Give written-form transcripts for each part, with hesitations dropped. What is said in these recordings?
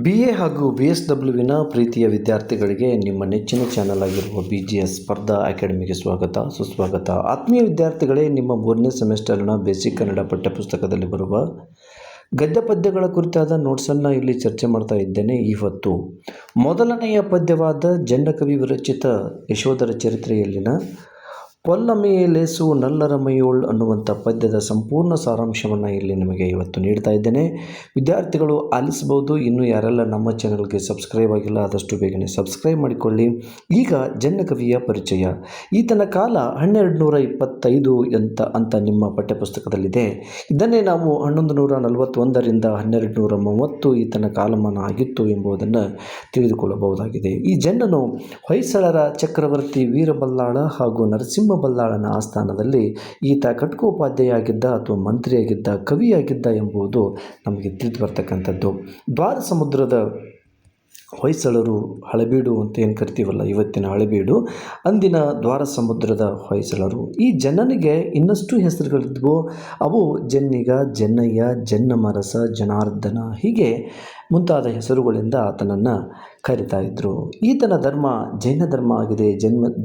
BA ಹಾಗೂ BSWನ ಪ್ರೀತಿಯ ವಿದ್ಯಾರ್ಥಿಗಳಿಗೆ ನಿಮ್ಮ ನೆಚ್ಚಿನ ಚಾನಲ್ ಆಗಿರುವ BGS ಸ್ಪರ್ಧಾ ಅಕಾಡೆಮಿಗೆ ಸುಸ್ವಾಗತ. ಆತ್ಮೀಯ ವಿದ್ಯಾರ್ಥಿಗಳೇ, ನಿಮ್ಮ 3ನೇ ಸೆಮಿಸ್ಟರ್ನ ಬೇಸಿಕ್ ಕನ್ನಡ ಪಠ್ಯಪುಸ್ತಕದಲ್ಲಿ ಬರುವ ಗದ್ಯ ಪದ್ಯಗಳ ಕುರಿತಾದ ನೋಟ್ಸನ್ನು ಇಲ್ಲಿ ಚರ್ಚೆ ಮಾಡ್ತಾ ಇದ್ದೇನೆ. ಇವತ್ತು ಮೊದಲನೆಯ ಪದ್ಯವಾದ ಜನ್ನಕವಿ ವಿರಚಿತ ಯಶೋಧರ ಚರಿತ್ರೆಯಲ್ಲಿನ ಕೊಲ್ಲಮೆಯಲೇಸು ನಲ್ಲರ ಮೈಯೋಳ್ ಅನ್ನುವಂಥ ಪದ್ಯದ ಸಂಪೂರ್ಣ ಸಾರಾಂಶವನ್ನು ಇಲ್ಲಿ ನಿಮಗೆ ಇವತ್ತು ನೀಡ್ತಾ ಇದ್ದೇನೆ. ವಿದ್ಯಾರ್ಥಿಗಳು ಆಲಿಸಬಹುದು. ಇನ್ನೂ ಯಾರೆಲ್ಲ ನಮ್ಮ ಚಾನಲ್ಗೆ ಸಬ್ಸ್ಕ್ರೈಬ್ ಆಗಿಲ್ಲ ಆದಷ್ಟು ಬೇಗನೆ ಸಬ್ಸ್ಕ್ರೈಬ್ ಮಾಡಿಕೊಳ್ಳಿ. ಈಗ ಜನ್ನಕವಿಯ ಪರಿಚಯ. ಈತನ ಕಾಲ 1225 ಅಂತ ನಿಮ್ಮ ಪಠ್ಯಪುಸ್ತಕದಲ್ಲಿದೆ. ಇದನ್ನೇ ನಾವು 1141ರಿಂದ 1230 ಈತನ ಕಾಲಮಾನ ಆಗಿತ್ತು ಎಂಬುದನ್ನು ತಿಳಿದುಕೊಳ್ಳಬಹುದಾಗಿದೆ. ಈ ಜನ್ನನು ಹೊಯ್ಸಳರ ಚಕ್ರವರ್ತಿ ವೀರಬಲ್ಲಾಳ ಹಾಗೂ ನರಸಿಂಹ ಬಲ್ಲಾಳನ ಆಸ್ಥಾನದಲ್ಲಿ ಈತ ಖಡ್ಗೋಪಾಧ್ಯಾಯ ಆಗಿದ್ದ ಅಥವಾ ಮಂತ್ರಿಯಾಗಿದ್ದ, ಕವಿಯಾಗಿದ್ದ ಎಂಬುದು ನಮಗೆ ತಿಳಿದು ಬರ್ತಕ್ಕಂಥದ್ದು. ದ್ವಾರ ಸಮುದ್ರದ ಹೊಯ್ಸಳರು, ಹಳೆಬೀಡು ಅಂತ ಏನು ಕರಿತೀವಲ್ಲ ಇವತ್ತಿನ ಹಳೆಬೀಡು, ಅಂದಿನ ದ್ವಾರ ಸಮುದ್ರದ ಹೊಯ್ಸಳರು. ಈ ಜನ್ನನಿಗೆ ಇನ್ನಷ್ಟು ಹೆಸರುಗಳಿದ್ವು. ಅವು ಜನ್ನಿಗ, ಜನ್ನಯ್ಯ, ಜನ್ನಮರಸ, ಜನಾರ್ದನ ಹೀಗೆ ಮುಂತಾದ ಹೆಸರುಗಳಿಂದ ಆತನನ್ನು ಕರಿತಾ ಇದ್ದರು. ಈತನ ಧರ್ಮ ಜೈನ ಧರ್ಮ ಆಗಿದೆ.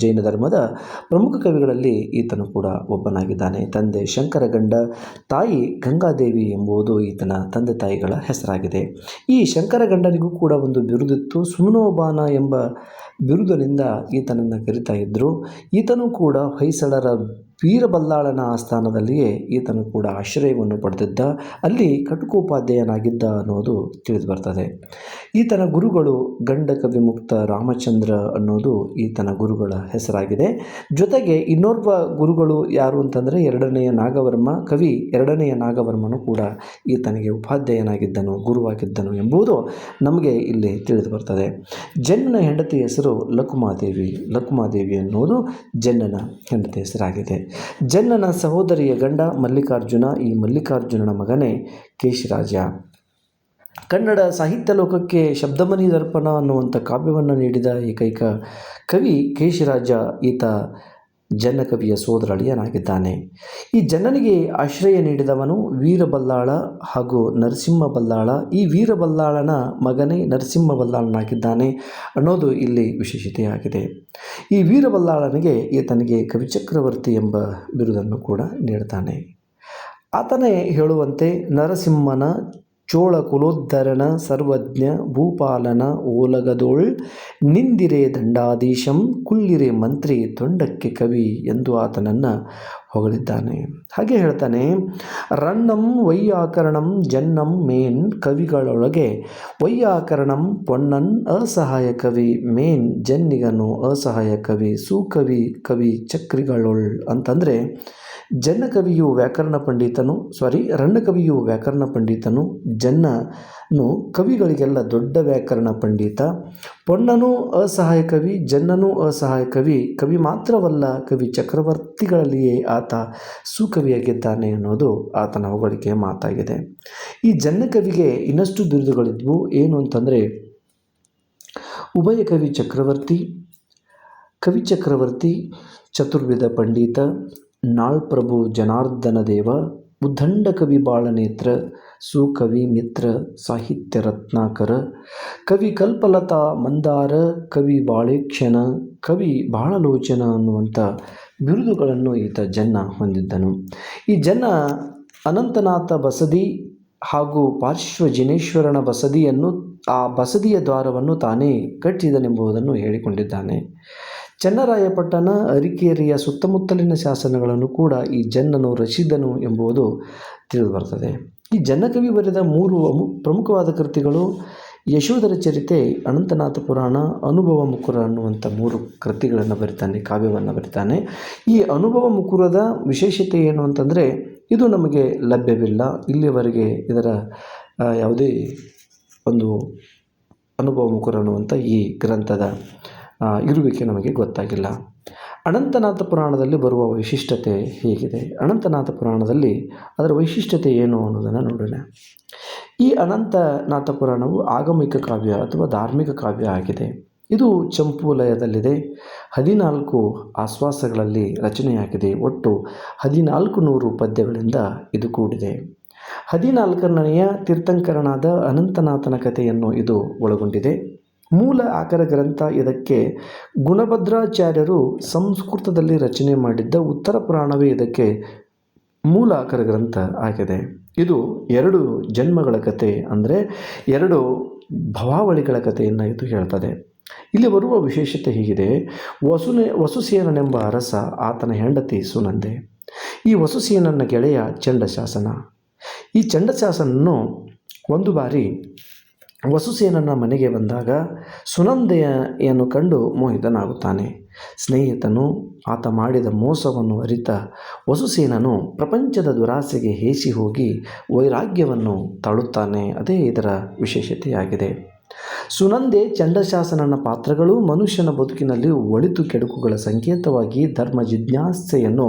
ಜೈನ ಧರ್ಮದ ಪ್ರಮುಖ ಕವಿಗಳಲ್ಲಿ ಈತನು ಕೂಡ ಒಬ್ಬನಾಗಿದ್ದಾನೆ. ತಂದೆ ಶಂಕರಗಂಡ, ತಾಯಿ ಗಂಗಾದೇವಿ ಎಂಬುದು ಈತನ ತಂದೆ ತಾಯಿಗಳ ಹೆಸರಾಗಿದೆ. ಈ ಶಂಕರಗಂಡನಿಗೂ ಕೂಡ ಒಂದು ಬಿರುದಿತ್ತು. ಸುಮನೋಬಾನ ಎಂಬ ಬಿರುದಿನಿಂದ ಈತನನ್ನು ಕರಿತಾ ಇದ್ದರು. ಈತನೂ ಕೂಡ ಹೊಯ್ಸಳರ ವೀರಬಲ್ಲಾಳನ ಆಸ್ಥಾನದಲ್ಲಿಯೇ ಈತನು ಕೂಡ ಆಶ್ರಯವನ್ನು ಪಡೆದಿದ್ದ. ಅಲ್ಲಿ ಖಡ್ಗೋಪಾಧ್ಯಾಯನಾಗಿದ್ದ ಅನ್ನೋದು ತಿಳಿದು ಬರ್ತದೆ. ಈತನ ಗುರುಗಳು ಗಂಡಕ ವಿಮುಕ್ತ ರಾಮಚಂದ್ರ ಅನ್ನೋದು ಈತನ ಗುರುಗಳ ಹೆಸರಾಗಿದೆ. ಜೊತೆಗೆ ಇನ್ನೋರ್ವ ಗುರುಗಳು ಯಾರು ಅಂತಂದರೆ ಎರಡನೆಯ ನಾಗವರ್ಮನು ಕೂಡ ಈತನಿಗೆ ಉಪಾಧ್ಯಾಯನಾಗಿದ್ದನು, ಗುರುವಾಗಿದ್ದನು ಎಂಬುದು ನಮಗೆ ಇಲ್ಲಿ ತಿಳಿದು ಬರ್ತದೆ. ಜನ್ನನ ಹೆಂಡತಿ ಹೆಸರು ಲಕುಮಾದೇವಿ ಅನ್ನೋದು ಜನ್ನನ ಹೆಂಡತಿ ಹೆಸರಾಗಿದೆ. ಜನ್ನನ ಸಹೋದರಿಯ ಗಂಡ ಮಲ್ಲಿಕಾರ್ಜುನ. ಈ ಮಲ್ಲಿಕಾರ್ಜುನನ ಮಗನೇ ಕೇಶಿರಾಜ. ಕನ್ನಡ ಸಾಹಿತ್ಯ ಲೋಕಕ್ಕೆ ಶಬ್ದಮಣಿ ದರ್ಪಣ ಅನ್ನುವಂಥ ಕಾವ್ಯವನ್ನು ನೀಡಿದ ಏಕೈಕ ಕವಿ ಕೇಶಿರಾಜ. ಈತ ಜನ್ನಕವಿಯ ಸೋದರಳಿಯನಾಗಿದ್ದಾನೆ. ಈ ಜನ್ನನಿಗೆ ಆಶ್ರಯ ನೀಡಿದವನು ವೀರಬಲ್ಲಾಳ ಹಾಗೂ ನರಸಿಂಹ ಬಲ್ಲಾಳ. ಈ ವೀರಬಲ್ಲಾಳನ ಮಗನೇ ನರಸಿಂಹ ಬಲ್ಲಾಳನಾಗಿದ್ದಾನೆ ಅನ್ನೋದು ಇಲ್ಲಿ ವಿಶೇಷತೆಯಾಗಿದೆ. ಈ ವೀರಬಲ್ಲಾಳನಿಗೆ ಈತನಿಗೆ ಕವಿಚಕ್ರವರ್ತಿ ಎಂಬ ಬಿರುದನ್ನು ಕೂಡ ನೀಡ್ತಾನೆ. ಆತನೇ ಹೇಳುವಂತೆ ನರಸಿಂಹನ ಚೋಳ ಕುಲೋದ್ಧರಣ ಸರ್ವಜ್ಞ ಭೂಪಾಲನ ಓಲಗದೋಳ್ ನಿಂದಿರೆ ದಂಡಾಧೀಶಂ ಕುಲ್ಲಿರೆ ಮಂತ್ರಿ ತೊಂಡಕ್ಕೆ ಕವಿ ಎಂದು ಆತನನ್ನು ಹೊಗಳಿದ್ದಾನೆ. ಹಾಗೆ ಹೇಳ್ತಾನೆ, ರನ್ನಂ ವೈಯಾಕರಣಂ ಜನ್ನಂ ಮೇನ್ ಕವಿಗಳೊಳಗೆ ವೈಯಾಕರಣಂ ಪೊನ್ನನ್ ಅಸಹಾಯ ಕವಿ ಮೇನ್ ಜನ್ನಿಗನು ಅಸಹಾಯ ಕವಿ ಸುಕವಿ ಕವಿ ಚಕ್ರಿಗಳೊಳ್ ಅಂತಂದರೆ ರನ್ನಕವಿಯು ವ್ಯಾಕರಣ ಪಂಡಿತನು, ಜನ್ನನು ಕವಿಗಳಿಗೆಲ್ಲ ದೊಡ್ಡ ವ್ಯಾಕರಣ ಪಂಡಿತ, ಪೊನ್ನನು ಅಸಹಾಯ ಕವಿ, ಜನ್ನನು ಅಸಹಾಯ ಕವಿ, ಕವಿ ಮಾತ್ರವಲ್ಲ ಕವಿ ಚಕ್ರವರ್ತಿಗಳಲ್ಲಿಯೇ ಆತ ಸುಕವಿಯಾಗಿದ್ದಾನೆ ಅನ್ನೋದು ಆತನ ಹೊಗಳಿಕೆಯ ಮಾತಾಗಿದೆ. ಈ ಜನ್ನಕವಿಗೆ ಇನ್ನಷ್ಟು ಬಿರುದುಗಳಿದ್ವು. ಏನು ಅಂತಂದರೆ ಉಭಯ ಕವಿ ಚಕ್ರವರ್ತಿ, ಚತುರ್ವಿಧ ಪಂಡಿತ, ನಾಳ್ಪ್ರಭು ಜನಾರ್ದನ ದೇವ, ಉದ್ದಂಡ ಕವಿ ಬಾಳನೇತ್ರ, ಸುಕವಿ ಮಿತ್ರ, ಸಾಹಿತ್ಯ ರತ್ನಾಕರ, ಕವಿ ಕಲ್ಪಲತಾ ಮಂದಾರ, ಕವಿ ಬಾಳೇಕ್ಷಣ, ಕವಿ ಬಾಳಲೋಚನ ಅನ್ನುವಂಥ ಬಿರುದುಗಳನ್ನು ಈತ ಜನ್ನ ಹೊಂದಿದ್ದನು. ಈ ಜನ್ನ ಅನಂತನಾಥ ಬಸದಿ ಹಾಗೂ ಪಾರ್ಶ್ವಜಿನೇಶ್ವರನ ಬಸದಿಯನ್ನು, ಆ ಬಸದಿಯ ದ್ವಾರವನ್ನು ತಾನೇ ಕಟ್ಟಿದನೆಂಬುದನ್ನು ಹೇಳಿಕೊಂಡಿದ್ದಾನೆ. ಚನ್ನರಾಯಪಟ್ಟಣ, ಅರಿಕೇರಿಯ ಸುತ್ತಮುತ್ತಲಿನ ಶಾಸನಗಳನ್ನು ಕೂಡ ಈ ಜನ್ನನು ರಚಿಸಿದನು ಎಂಬುದು ತಿಳಿದು ಬರ್ತದೆ. ಈ ಜನ್ನಕವಿ ಬರೆದ 3 ಪ್ರಮುಖವಾದ ಕೃತಿಗಳು ಯಶೋಧರ ಚರಿತೆ, ಅನಂತನಾಥ ಪುರಾಣ, ಅನುಭವ ಮುಕುರ ಅನ್ನುವಂಥ 3 ಕೃತಿಗಳನ್ನು ಬರಿತಾನೆ, ಕಾವ್ಯವನ್ನು ಬರಿತಾನೆ. ಈ ಅನುಭವ ಮುಕುರದ ವಿಶೇಷತೆ ಏನು ಅಂತಂದರೆ ಇದು ನಮಗೆ ಲಭ್ಯವಿಲ್ಲ. ಇಲ್ಲಿಯವರೆಗೆ ಇದರ ಯಾವುದೇ ಒಂದು ಅನುಭವ ಮುಕುರ ಅನ್ನುವಂಥ ಈ ಗ್ರಂಥದ ಇರುವಿಕೆ ನಮಗೆ ಗೊತ್ತಾಗಿಲ್ಲ. ಅನಂತನಾಥ ಪುರಾಣದಲ್ಲಿ ಬರುವ ವೈಶಿಷ್ಟ್ಯತೆ ಹೇಗಿದೆ, ಅನಂತನಾಥ ಪುರಾಣದಲ್ಲಿ ಅದರ ವೈಶಿಷ್ಟ್ಯತೆ ಏನು ಅನ್ನೋದನ್ನು ನೋಡೋಣ. ಈ ಅನಂತನಾಥ ಪುರಾಣವು ಆಗಮಿಕ ಕಾವ್ಯ ಅಥವಾ ಧಾರ್ಮಿಕ ಕಾವ್ಯ ಆಗಿದೆ. ಇದು ಚಂಪು ಲಯದಲ್ಲಿದೆ. 14 ಆಶ್ವಾಸಗಳಲ್ಲಿ ರಚನೆಯಾಗಿದೆ. ಒಟ್ಟು 1400 ಪದ್ಯಗಳಿಂದ ಇದು ಕೂಡಿದೆ. 14ನೆಯ ತೀರ್ಥಂಕರನಾದ ಅನಂತನಾಥನ ಕಥೆಯನ್ನು ಇದು ಒಳಗೊಂಡಿದೆ. ಮೂಲ ಆಕರ ಗ್ರಂಥ ಇದಕ್ಕೆ ಗುಣಭದ್ರಾಚಾರ್ಯರು ಸಂಸ್ಕೃತದಲ್ಲಿ ರಚನೆ ಮಾಡಿದ್ದ ಉತ್ತರ ಪುರಾಣವೇ ಇದಕ್ಕೆ ಮೂಲ ಆಕರ ಗ್ರಂಥ ಆಗಿದೆ. ಇದು 2 ಜನ್ಮಗಳ ಕಥೆ, ಅಂದರೆ 2 ಭವಾವಳಿಗಳ ಕಥೆಯನ್ನು ಇದು ಹೇಳ್ತದೆ. ಇಲ್ಲಿ ಬರುವ ವಿಶೇಷತೆ ಹೀಗಿದೆ. ವಸುಸೇನನೆಂಬ ಅರಸ, ಆತನ ಹೆಂಡತಿ ಸುನಂದೆ. ಈ ವಸುಸೇನನ ಗೆಳೆಯ ಚಂಡಶಾಸನ. ಈ ಚಂಡಶಾಸನನು ಒಂದು ಬಾರಿ ವಸುಸೇನನ ಮನೆಗೆ ಬಂದಾಗ ಸುನಂದೆಯನ್ನು ಕಂಡು ಮೋಹಿತನಾಗುತ್ತಾನೆ. ಸ್ನೇಹಿತನು ಆತ ಮಾಡಿದ ಮೋಸವನ್ನು ಅರಿತ ವಸುಸೇನನು ಪ್ರಪಂಚದ ದುರಾಸೆಗೆ ಹೇಸಿ ಹೋಗಿ ವೈರಾಗ್ಯವನ್ನು ತಾಳುತ್ತಾನೆ. ಅದೇ ಇದರ ವಿಶೇಷತೆಯಾಗಿದೆ. ಸುನಂದೆ ಚಂಡಶಾಸನನ ಪಾತ್ರಗಳು ಮನುಷ್ಯನ ಬದುಕಿನಲ್ಲಿ ಒಳಿತು ಕೆಡುಕುಗಳ ಸಂಕೇತವಾಗಿ ಧರ್ಮ ಜಿಜ್ಞಾಸೆಯನ್ನು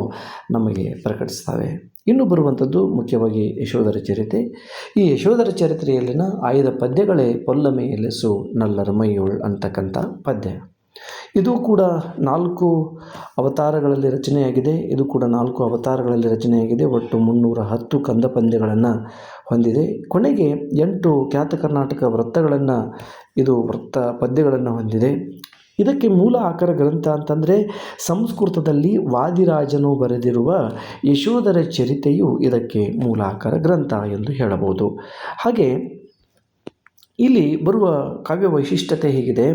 ನಮಗೆ ಪ್ರಕಟಿಸ್ತವೆ. ಇನ್ನು ಬರುವಂಥದ್ದು ಮುಖ್ಯವಾಗಿ ಯಶೋಧರ ಚರಿತೆ. ಈ ಯಶೋಧರ ಚರಿತ್ರೆಯಲ್ಲಿನ ಆಯ್ದ ಪದ್ಯಗಳೇ ಪೊಲ್ಲಮೆ ಎಲೆಸು ನಲ್ಲರ ಮೈಯೋಳ್ ಅಂತಕ್ಕಂಥ ಪದ್ಯ. ಇದು ಕೂಡ 4 ಅವತಾರಗಳಲ್ಲಿ ರಚನೆಯಾಗಿದೆ. ಒಟ್ಟು 310 ಕಂದ ಪದ್ಯಗಳನ್ನು ಹೊಂದಿದೆ. ಕೊನೆಗೆ 8 ಖ್ಯಾತ ಕರ್ನಾಟಕ ವೃತ್ತ ಪದ್ಯಗಳನ್ನು ಹೊಂದಿದೆ. ಇದಕ್ಕೆ ಮೂಲ ಆಕರ ಗ್ರಂಥ ಅಂತಂದರೆ ಸಂಸ್ಕೃತದಲ್ಲಿ ವಾದಿರಾಜನು ಬರೆದಿರುವ ಯಶೋಧರ ಚರಿತೆಯು ಇದಕ್ಕೆ ಮೂಲ ಆಕರ ಗ್ರಂಥ ಎಂದು ಹೇಳಬಹುದು. ಹಾಗೆ ಇಲ್ಲಿ ಬರುವ ಕಾವ್ಯ ವೈಶಿಷ್ಟ್ಯತೆ ಹೀಗಿದೆ.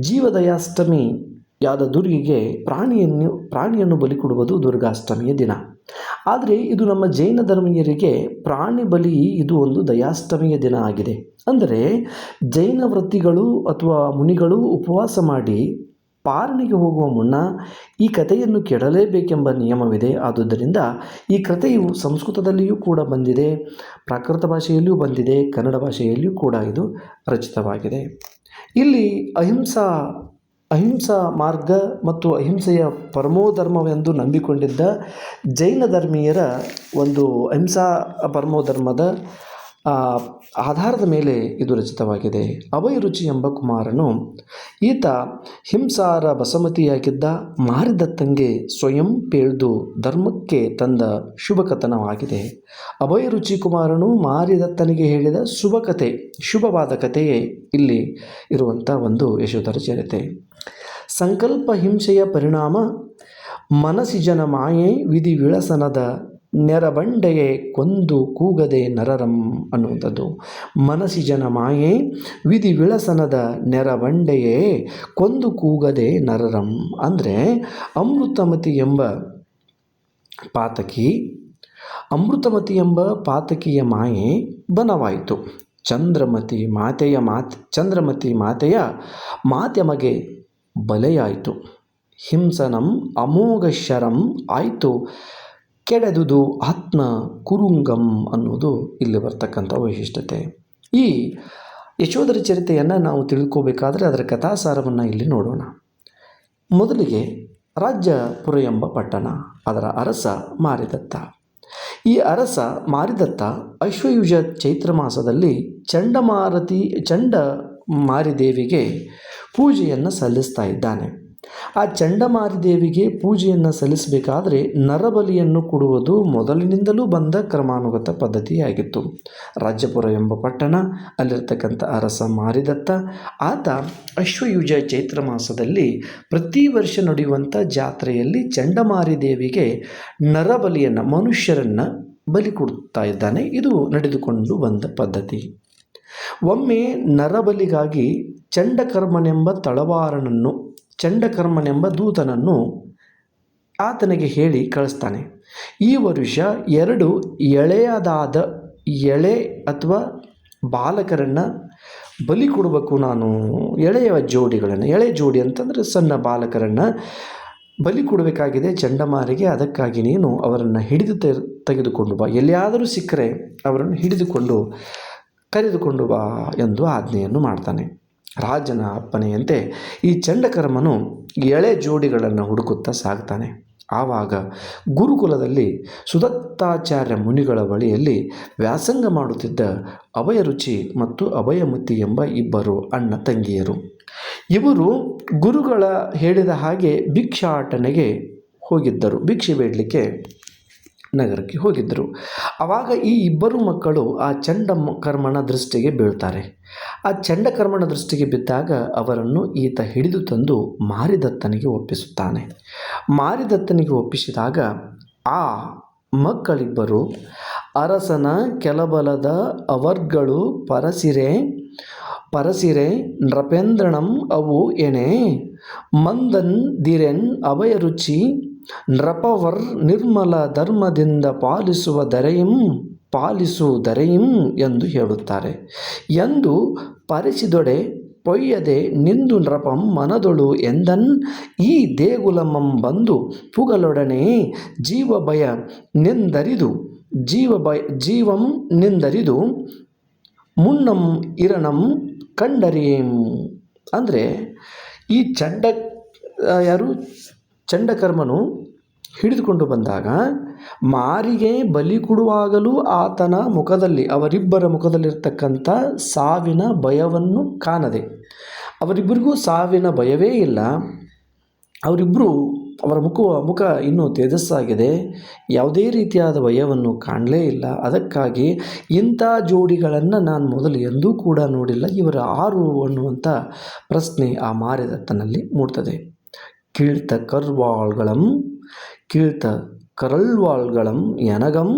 ಜೀವದಯಾಷ್ಟಮಿಯಾದ ದುರ್ಗಿಗೆ ಪ್ರಾಣಿಯನ್ನು ಬಲಿ ಕೊಡುವುದು ದುರ್ಗಾಷ್ಟಮಿಯ ದಿನ. ಆದರೆ ಇದು ನಮ್ಮ ಜೈನ ಧರ್ಮೀಯರಿಗೆ ಪ್ರಾಣಿ ಬಲಿ ಇದು ಒಂದು ದಯಾಷ್ಟಮಿಯ ದಿನ ಆಗಿದೆ. ಅಂದರೆ ಜೈನ ವ್ರತಿಗಳು ಅಥವಾ ಮುನಿಗಳು ಉಪವಾಸ ಮಾಡಿ ಪಾರಣಿಗೆ ಹೋಗುವ ಮುನ್ನ ಈ ಕಥೆಯನ್ನು ಕೆಡಲೇಬೇಕೆಂಬ ನಿಯಮವಿದೆ. ಆದುದರಿಂದ ಈ ಕಥೆಯು ಸಂಸ್ಕೃತದಲ್ಲಿಯೂ ಕೂಡ ಬಂದಿದೆ, ಪ್ರಾಕೃತ ಭಾಷೆಯಲ್ಲಿಯೂ ಬಂದಿದೆ, ಕನ್ನಡ ಭಾಷೆಯಲ್ಲಿಯೂ ಕೂಡ ಇದು ರಚಿತವಾಗಿದೆ. ಇಲ್ಲಿ ಅಹಿಂಸಾ ಮಾರ್ಗ ಮತ್ತು ಅಹಿಂಸೆಯ ಪರಮೋಧರ್ಮವೆಂದು ನಂಬಿಕೊಂಡಿದ್ದ ಜೈನ ಧರ್ಮೀಯರ ಒಂದು ಅಹಿಂಸಾ ಪರಮೋಧರ್ಮದ ಆಧಾರದ ಮೇಲೆ ಇದು ರಚಿತವಾಗಿದೆ. ಅಭಯರುಚಿ ಎಂಬ ಕುಮಾರನು ಈತ ಹಿಂಸಾರ ಬಸಮತಿಯಾಗಿದ್ದ ಮಾರಿದತ್ತಂಗೆ ಸ್ವಯಂ ಪೇಳ್ದು ಧರ್ಮಕ್ಕೆ ತಂದ ಶುಭಕಥನವಾಗಿದೆ. ಅಭಯರುಚಿ ಕುಮಾರನು ಮಾರಿದತ್ತನಿಗೆ ಹೇಳಿದ ಶುಭವಾದ ಕಥೆಯೇ ಇಲ್ಲಿ ಇರುವಂಥ ಒಂದು ಯಶೋಧರ ಚರಿತೆ. ಸಂಕಲ್ಪ ಹಿಂಸೆಯ ಪರಿಣಾಮ ಮನಸಿಜನ ಮಾಯೆ ವಿಧಿ ವಿಳಸನದ ನೆರಬಂಡೆಯೇ ಕೊಂದು ಕೂಗದೆ ನರರಂ ಅನ್ನುವಂಥದ್ದು. ಮನಸಿಜನ ಮಾಯೆ ವಿಧಿ ವಿಳಸನದ ನೆರಬಂಡೆಯೇ ಕೊಂದು ಕೂಗದೆ ನರರಂ ಅಂದರೆ ಅಮೃತಮತಿ ಎಂಬ ಪಾತಕಿಯ ಮಾಯೆ ಬನವಾಯಿತು. ಚಂದ್ರಮತಿ ಮಾತೆಯ ಮಾತೆಮಗೆ ಬಲೆಯಾಯಿತು. ಹಿಂಸನಂ ಅಮೋಘ ಶರಂ ಆಯಿತು ಕೆಡೆದುದು ಆತ್ಮ ಕುರುಂಗಂ ಅನ್ನೋದು ಇಲ್ಲಿ ಬರ್ತಕ್ಕಂಥ ವೈಶಿಷ್ಟ್ಯತೆ. ಈ ಯಶೋಧರ ಚರಿತೆಯನ್ನು ನಾವು ತಿಳ್ಕೋಬೇಕಾದ್ರೆ ಅದರ ಕಥಾಸಾರವನ್ನು ಇಲ್ಲಿ ನೋಡೋಣ. ಮೊದಲಿಗೆ ರಾಜ್ಯಪುರ ಎಂಬ ಪಟ್ಟಣ, ಅದರ ಅರಸ ಮಾರಿದತ್ತ. ಈ ಅರಸ ಮಾರಿದತ್ತ ಅಶ್ವಯುಜ ಚೈತ್ರ ಮಾಸದಲ್ಲಿ ಚಂಡಮಾರಿದೇವಿಗೆ ಪೂಜೆಯನ್ನು ಸಲ್ಲಿಸ್ತಾ ಇದ್ದಾನೆ. ಆ ಚಂಡಮಾರಿದೇವಿಗೆ ಪೂಜೆಯನ್ನು ಸಲ್ಲಿಸಬೇಕಾದರೆ ನರಬಲಿಯನ್ನು ಕೊಡುವುದು ಮೊದಲಿನಿಂದಲೂ ಬಂದ ಕ್ರಮಾನುಗತ ಪದ್ಧತಿಯಾಗಿತ್ತು. ರಾಜ್ಯಪುರ ಎಂಬ ಪಟ್ಟಣ, ಅಲ್ಲಿರ್ತಕ್ಕಂಥ ಅರಸ ಮಾರಿದತ್ತ, ಆತ ಅಶ್ವಯುಜ ಚೈತ್ರ ಮಾಸದಲ್ಲಿ ಪ್ರತಿ ವರ್ಷ ನಡೆಯುವಂಥ ಜಾತ್ರೆಯಲ್ಲಿ ಚಂಡಮಾರಿದೇವಿಗೆ ನರಬಲಿಯನ್ನು, ಮನುಷ್ಯರನ್ನು ಬಲಿ ಕೊಡ್ತಾ ಇದ್ದಾನೆ. ಇದು ನಡೆದುಕೊಂಡು ಬಂದ ಪದ್ಧತಿ. ಒಮ್ಮೆ ನರಬಲಿಗಾಗಿ ಚಂಡಕರ್ಮನೆಂಬ ದೂತನನ್ನು ಆತನಿಗೆ ಹೇಳಿ ಕಳಿಸ್ತಾನೆ. ಈ ವರ್ಷ 2 ಎಳೆ ಅಥವಾ ಬಾಲಕರನ್ನು ಬಲಿ ಕೊಡಬೇಕು ನಾನು. ಎಳೆ ಜೋಡಿ ಅಂತಂದರೆ ಸಣ್ಣ ಬಾಲಕರನ್ನು ಬಲಿ ಕೊಡಬೇಕಾಗಿದೆ ಚಂಡಮಾರಿಗೆ. ಅದಕ್ಕಾಗಿ ನೀನು ಅವರನ್ನು ಹಿಡಿದು ತೆಗೆದುಕೊಂಡು ಬಾ, ಎಲ್ಲಿಯಾದರೂ ಸಿಕ್ಕರೆ ಅವರನ್ನು ಕರೆದುಕೊಂಡು ಬಾ ಎಂದು ಆಜ್ಞೆಯನ್ನು ಮಾಡ್ತಾನೆ. ರಾಜನ ಅಪ್ಪನೆಯಂತೆ ಈ ಚಂಡಕರ್ಮನು ಎಳೆ ಜೋಡಿಗಳನ್ನು ಹುಡುಕುತ್ತಾ ಸಾಗ್ತಾನೆ. ಆವಾಗ ಗುರುಕುಲದಲ್ಲಿ ಸುದತ್ತಾಚಾರ್ಯ ಮುನಿಗಳ ಬಳಿಯಲ್ಲಿ ವ್ಯಾಸಂಗ ಮಾಡುತ್ತಿದ್ದ ಅಭಯರುಚಿ ಮತ್ತು ಅಭಯಮತಿ ಎಂಬ 2 ಅಣ್ಣ ತಂಗಿಯರು. ಇವರು ಗುರುಗಳ ಹೇಳಿದ ಹಾಗೆ ಭಿಕ್ಷಾಟನೆಗೆ ಹೋಗಿದ್ದರು. ಭಿಕ್ಷೆ ಬೇಡಲಿಕ್ಕೆ ನಗರಕ್ಕೆ ಹೋಗಿದ್ದರು. ಆವಾಗ ಈ ಇಬ್ಬರು ಮಕ್ಕಳು ಆ ಚಂಡಕರ್ಮನ ದೃಷ್ಟಿಗೆ ಬೀಳ್ತಾರೆ. ಆ ಚಂಡಕರ್ಮನ ದೃಷ್ಟಿಗೆ ಬಿದ್ದಾಗ ಅವರನ್ನು ಈತ ಹಿಡಿದು ತಂದು ಮಾರಿದತ್ತನಿಗೆ ಒಪ್ಪಿಸುತ್ತಾನೆ. ಮಾರಿದತ್ತನಿಗೆ ಒಪ್ಪಿಸಿದಾಗ ಆ ಮಕ್ಕಳಿಬ್ಬರು ಅರಸನ ಕೆಲಬಲದ ಅವರ್ಗಳು ಪರಸಿರೆ ನೃಪೇಂದ್ರನಂ ಅವು ಎಣೆ ಮಂದನ್ ದಿರೆನ್ ಅಭಯರುಚಿ ನೃಪವರ್ ನಿರ್ಮಲ ಧರ್ಮದಿಂದ ಪಾಲಿಸು ದರೆಯಂ ಎಂದು ಹೇಳುತ್ತಾರೆ. ಎಂದು ಪರಿಸಿದೊಡೆ ಪೊಯ್ಯದೆ ನಿಂದು ನೃಪಂ ಮನದೊಳು ಎಂದನ್ ಈ ದೇಗುಲಮಂ ಬಂದು ಪುಗಲೊಡನೆ ಜೀವಂ ನಿಂದರಿದು ಮುನ್ನಂ ಇರಣಂ ಕಂಡರಿಯೇಂ. ಅಂದರೆ ಈ ಚಂಡಕರ್ಮನು ಹಿಡಿದುಕೊಂಡು ಬಂದಾಗ ಮಾರಿಗೆ ಬಲಿ ಕೊಡುವಾಗಲೂ ಆತನ ಮುಖದಲ್ಲಿ, ಅವರಿಬ್ಬರ ಮುಖದಲ್ಲಿರ್ತಕ್ಕಂಥ ಸಾವಿನ ಭಯವನ್ನು ಕಾಣದೆ, ಅವರಿಬ್ಬರಿಗೂ ಸಾವಿನ ಭಯವೇ ಇಲ್ಲ, ಅವರ ಮುಖ ಇನ್ನೂ ತೇಜಸ್ಸಾಗಿದೆ, ಯಾವುದೇ ರೀತಿಯಾದ ಭಯವನ್ನು ಕಾಣಲೇ ಇಲ್ಲ. ಅದಕ್ಕಾಗಿ ಇಂಥ ಜೋಡಿಗಳನ್ನು ನಾನು ಮೊದಲು ಎಂದೂ ಕೂಡ ನೋಡಿಲ್ಲ, ಇವರ ಆರು ಅನ್ನುವಂಥ ಪ್ರಶ್ನೆ ಆ ಮಾರಿದತ್ತನಲ್ಲಿ ಮೂಡ್ತದೆ. ಕೀಳ್ತ ಕರಳ್ವಾಳ್ಗಳಂ ಎನಗಂ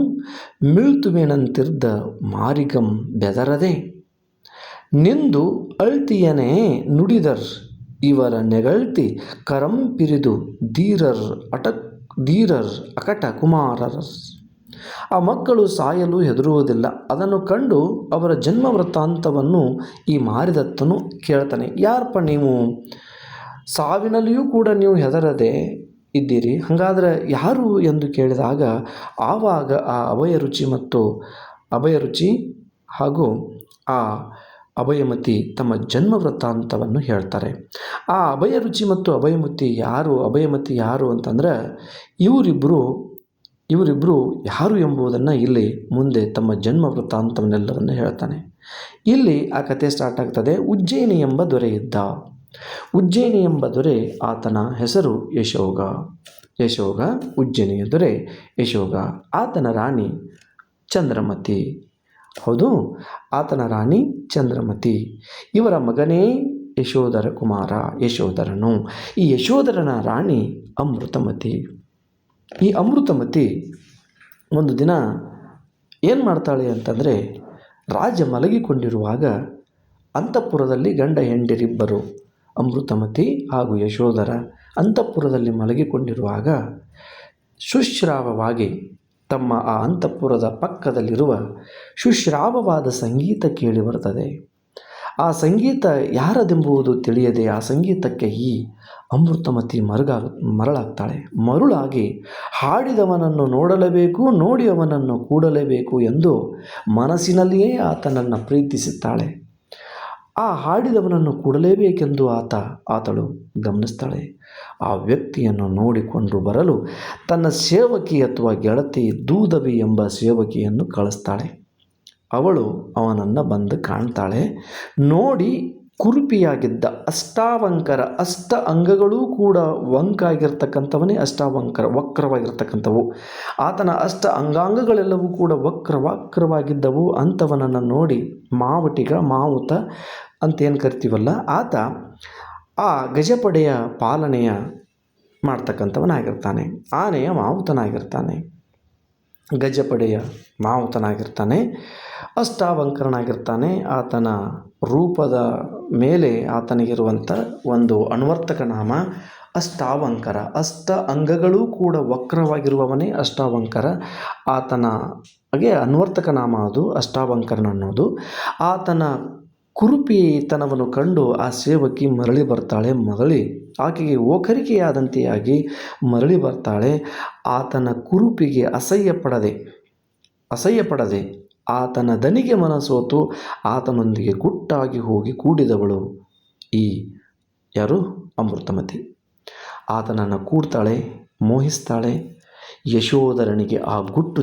ಮಿಳ್ತುವೆನಂತಿರ್ದ ಮಾರಿಗಂ ಬೆದರದೆ ನಿಂದು ಅಳ್ತಿಯನೇ ನುಡಿದರ್ ಇವರ ನೆಗಳ್ತಿ ಕರಂ ಪಿರಿದು ಧೀರರ್ ಅಕಟ ಕುಮಾರರ್. ಆ ಮಕ್ಕಳು ಸಾಯಲು ಹೆದರುವುದಿಲ್ಲ. ಅದನ್ನು ಕಂಡು ಅವರ ಜನ್ಮ ವೃತ್ತಾಂತವನ್ನು ಈ ಮಾರಿದತ್ತನು ಕೇಳ್ತಾನೆ. ಯಾರಪ್ಪ ನೀವು, ಸಾವಿನಲ್ಲಿಯೂ ಕೂಡ ನೀವು ಹೆದರದೆ ಇದ್ದೀರಿ, ಹಾಗಾದರೆ ಯಾರು ಎಂದು ಕೇಳಿದಾಗ ಆವಾಗ ಆ ಅಭಯರುಚಿ ಹಾಗೂ ಆ ಅಭಯಮತಿ ತಮ್ಮ ಜನ್ಮ ವೃತ್ತಾಂತವನ್ನು ಹೇಳ್ತಾರೆ. ಆ ಅಭಯರುಚಿ ಮತ್ತು ಅಭಯಮತಿ ಯಾರು ಅಂತಂದರೆ ಇವರಿಬ್ಬರು ಯಾರು ಎಂಬುದನ್ನು ಇಲ್ಲಿ ಮುಂದೆ ತಮ್ಮ ಜನ್ಮ ವೃತ್ತಾಂತವನ್ನೆಲ್ಲರನ್ನು ಹೇಳ್ತಾನೆ. ಇಲ್ಲಿ ಆ ಕಥೆ ಸ್ಟಾರ್ಟ್ ಆಗ್ತದೆ. ಉಜ್ಜಯಿನಿ ಎಂಬ ದೊರೆ ಇದ್ದ. ಉಜ್ಜಯಿನಿ ಎಂಬ ದೊರೆ, ಆತನ ಹೆಸರು ಯಶೋಗ. ಉಜ್ಜಯಿನಿಯ ದೊರೆ ಯಶೋಗ. ಆತನ ರಾಣಿ ಚಂದ್ರಮತಿ. ಹೌದು, ಆತನ ರಾಣಿ ಚಂದ್ರಮತಿ. ಇವರ ಮಗನೇ ಯಶೋಧರ ಕುಮಾರ ಯಶೋಧರನು. ಈ ಯಶೋಧರನ ರಾಣಿ ಅಮೃತಮತಿ. ಈ ಅಮೃತಮತಿ ಒಂದು ದಿನ ಏನು ಮಾಡ್ತಾಳೆ ಅಂತಂದರೆ, ರಾಜ ಮಲಗಿಕೊಂಡಿರುವಾಗ ಅಂತಃಪುರದಲ್ಲಿ ಗಂಡ ಹೆಂಡರಿಬ್ಬರು ಅಮೃತಮತಿ ಹಾಗೂ ಯಶೋಧರ ಅಂತಃಪುರದಲ್ಲಿ ಮಲಗಿಕೊಂಡಿರುವಾಗ ಶುಶ್ರಾವವಾಗಿ ತಮ್ಮ ಆ ಅಂತಃಪುರದ ಪಕ್ಕದಲ್ಲಿರುವ ಶುಶ್ರಾವವಾದ ಸಂಗೀತ ಕೇಳಿ ಬರ್ತದೆ. ಆ ಸಂಗೀತ ಯಾರದೆಂಬುದು ತಿಳಿಯದೆ ಆ ಸಂಗೀತಕ್ಕೆ ಈ ಅಮೃತಮತಿ ಮರಳಾಗ್ತಾಳೆ. ಮರುಳಾಗಿ ಹಾಡಿದವನನ್ನು ನೋಡಲೇಬೇಕು, ನೋಡಿ ಅವನನ್ನು ಕೂಡಲೇಬೇಕು ಎಂದು ಮನಸ್ಸಿನಲ್ಲಿಯೇ ಆತನನ್ನು ಪ್ರೀತಿಸುತ್ತಾಳೆ. ಆ ಹಾಡಿದವನನ್ನು ಕೂಡಲೇಬೇಕೆಂದು ಆತಳು ಗಮನಿಸ್ತಾಳೆ. ಆ ವ್ಯಕ್ತಿಯನ್ನು ನೋಡಿಕೊಂಡು ಬರಲು ತನ್ನ ಸೇವಕಿ ಅಥವಾ ಗೆಳತಿ ದೂದವಿ ಎಂಬ ಸೇವಕಿಯನ್ನು ಕಳಿಸ್ತಾಳೆ. ಅವಳು ಅವನನ್ನು ಬಂದು ಕಾಣ್ತಾಳೆ. ನೋಡಿ ಕುರುಪಿಯಾಗಿದ್ದ ಅಷ್ಟಾವಂಕರ, ಅಷ್ಟ ಅಂಗಗಳೂ ಕೂಡ ವಂಕಾಗಿರ್ತಕ್ಕಂಥವನೇ ಅಷ್ಟಾವಂಕರ, ವಕ್ರವಾಗಿರ್ತಕ್ಕಂಥವು. ಆತನ ಅಷ್ಟ ಅಂಗಾಂಗಗಳೆಲ್ಲವೂ ಕೂಡ ವಕ್ರವಾಗಿದ್ದವು. ಅಂಥವನನ್ನು ನೋಡಿ ಮಾವುತ ಅಂತೇನು ಕರಿತೀವಲ್ಲ, ಆತ ಆ ಗಜಪಡೆಯ ಪಾಲನೆಯ ಮಾಡ್ತಕ್ಕಂಥವನಾಗಿರ್ತಾನೆ. ಆನೆಯ ಮಾವುತನಾಗಿರ್ತಾನೆ, ಗಜಪಡೆಯ ಮಾವುತನಾಗಿರ್ತಾನೆ, ಅಷ್ಟಾವಂಕರನಾಗಿರ್ತಾನೆ. ಆತನ ರೂಪದ ಮೇಲೆ ಆತನಿಗಿರುವಂಥ ಒಂದು ಅನ್ವರ್ತಕ ನಾಮ ಅಷ್ಟಾವಂಕರ. ಅಷ್ಟ ಅಂಗಗಳೂ ಕೂಡ ವಕ್ರವಾಗಿರುವವನೇ ಅಷ್ಟಾವಂಕರ. ಆತನಿಗೆ ಅನ್ವರ್ತಕ ನಾಮ ಅದು ಅಷ್ಟಾವಂಕರನನ್ನೋದು. ಆತನ ಕುರುಪಿತನವನ್ನು ಕಂಡು ಆ ಸೇವಕಿ ಮರಳಿ ಬರ್ತಾಳೆ. ಆಕೆಗೆ ಓಕರಿಕೆಯಾದಂತೆಯಾಗಿ ಮರಳಿ ಬರ್ತಾಳೆ. ಆತನ ಕುರುಪಿಗೆ ಅಸಹ್ಯ ಪಡದೆ ಆತನ ದನಿಗೆ ಮನಸೋತು ಆತನೊಂದಿಗೆ ಗುಟ್ಟಾಗಿ ಹೋಗಿ ಕೂಡಿದವಳು ಯಾರು? ಅಮೃತಮತಿ. ಆತನನ್ನು ಕೂಡ್ತಾಳೆ, ಮೋಹಿಸ್ತಾಳೆ. ಯಶೋಧರನಿಗೆ ಆ ಗುಟ್ಟು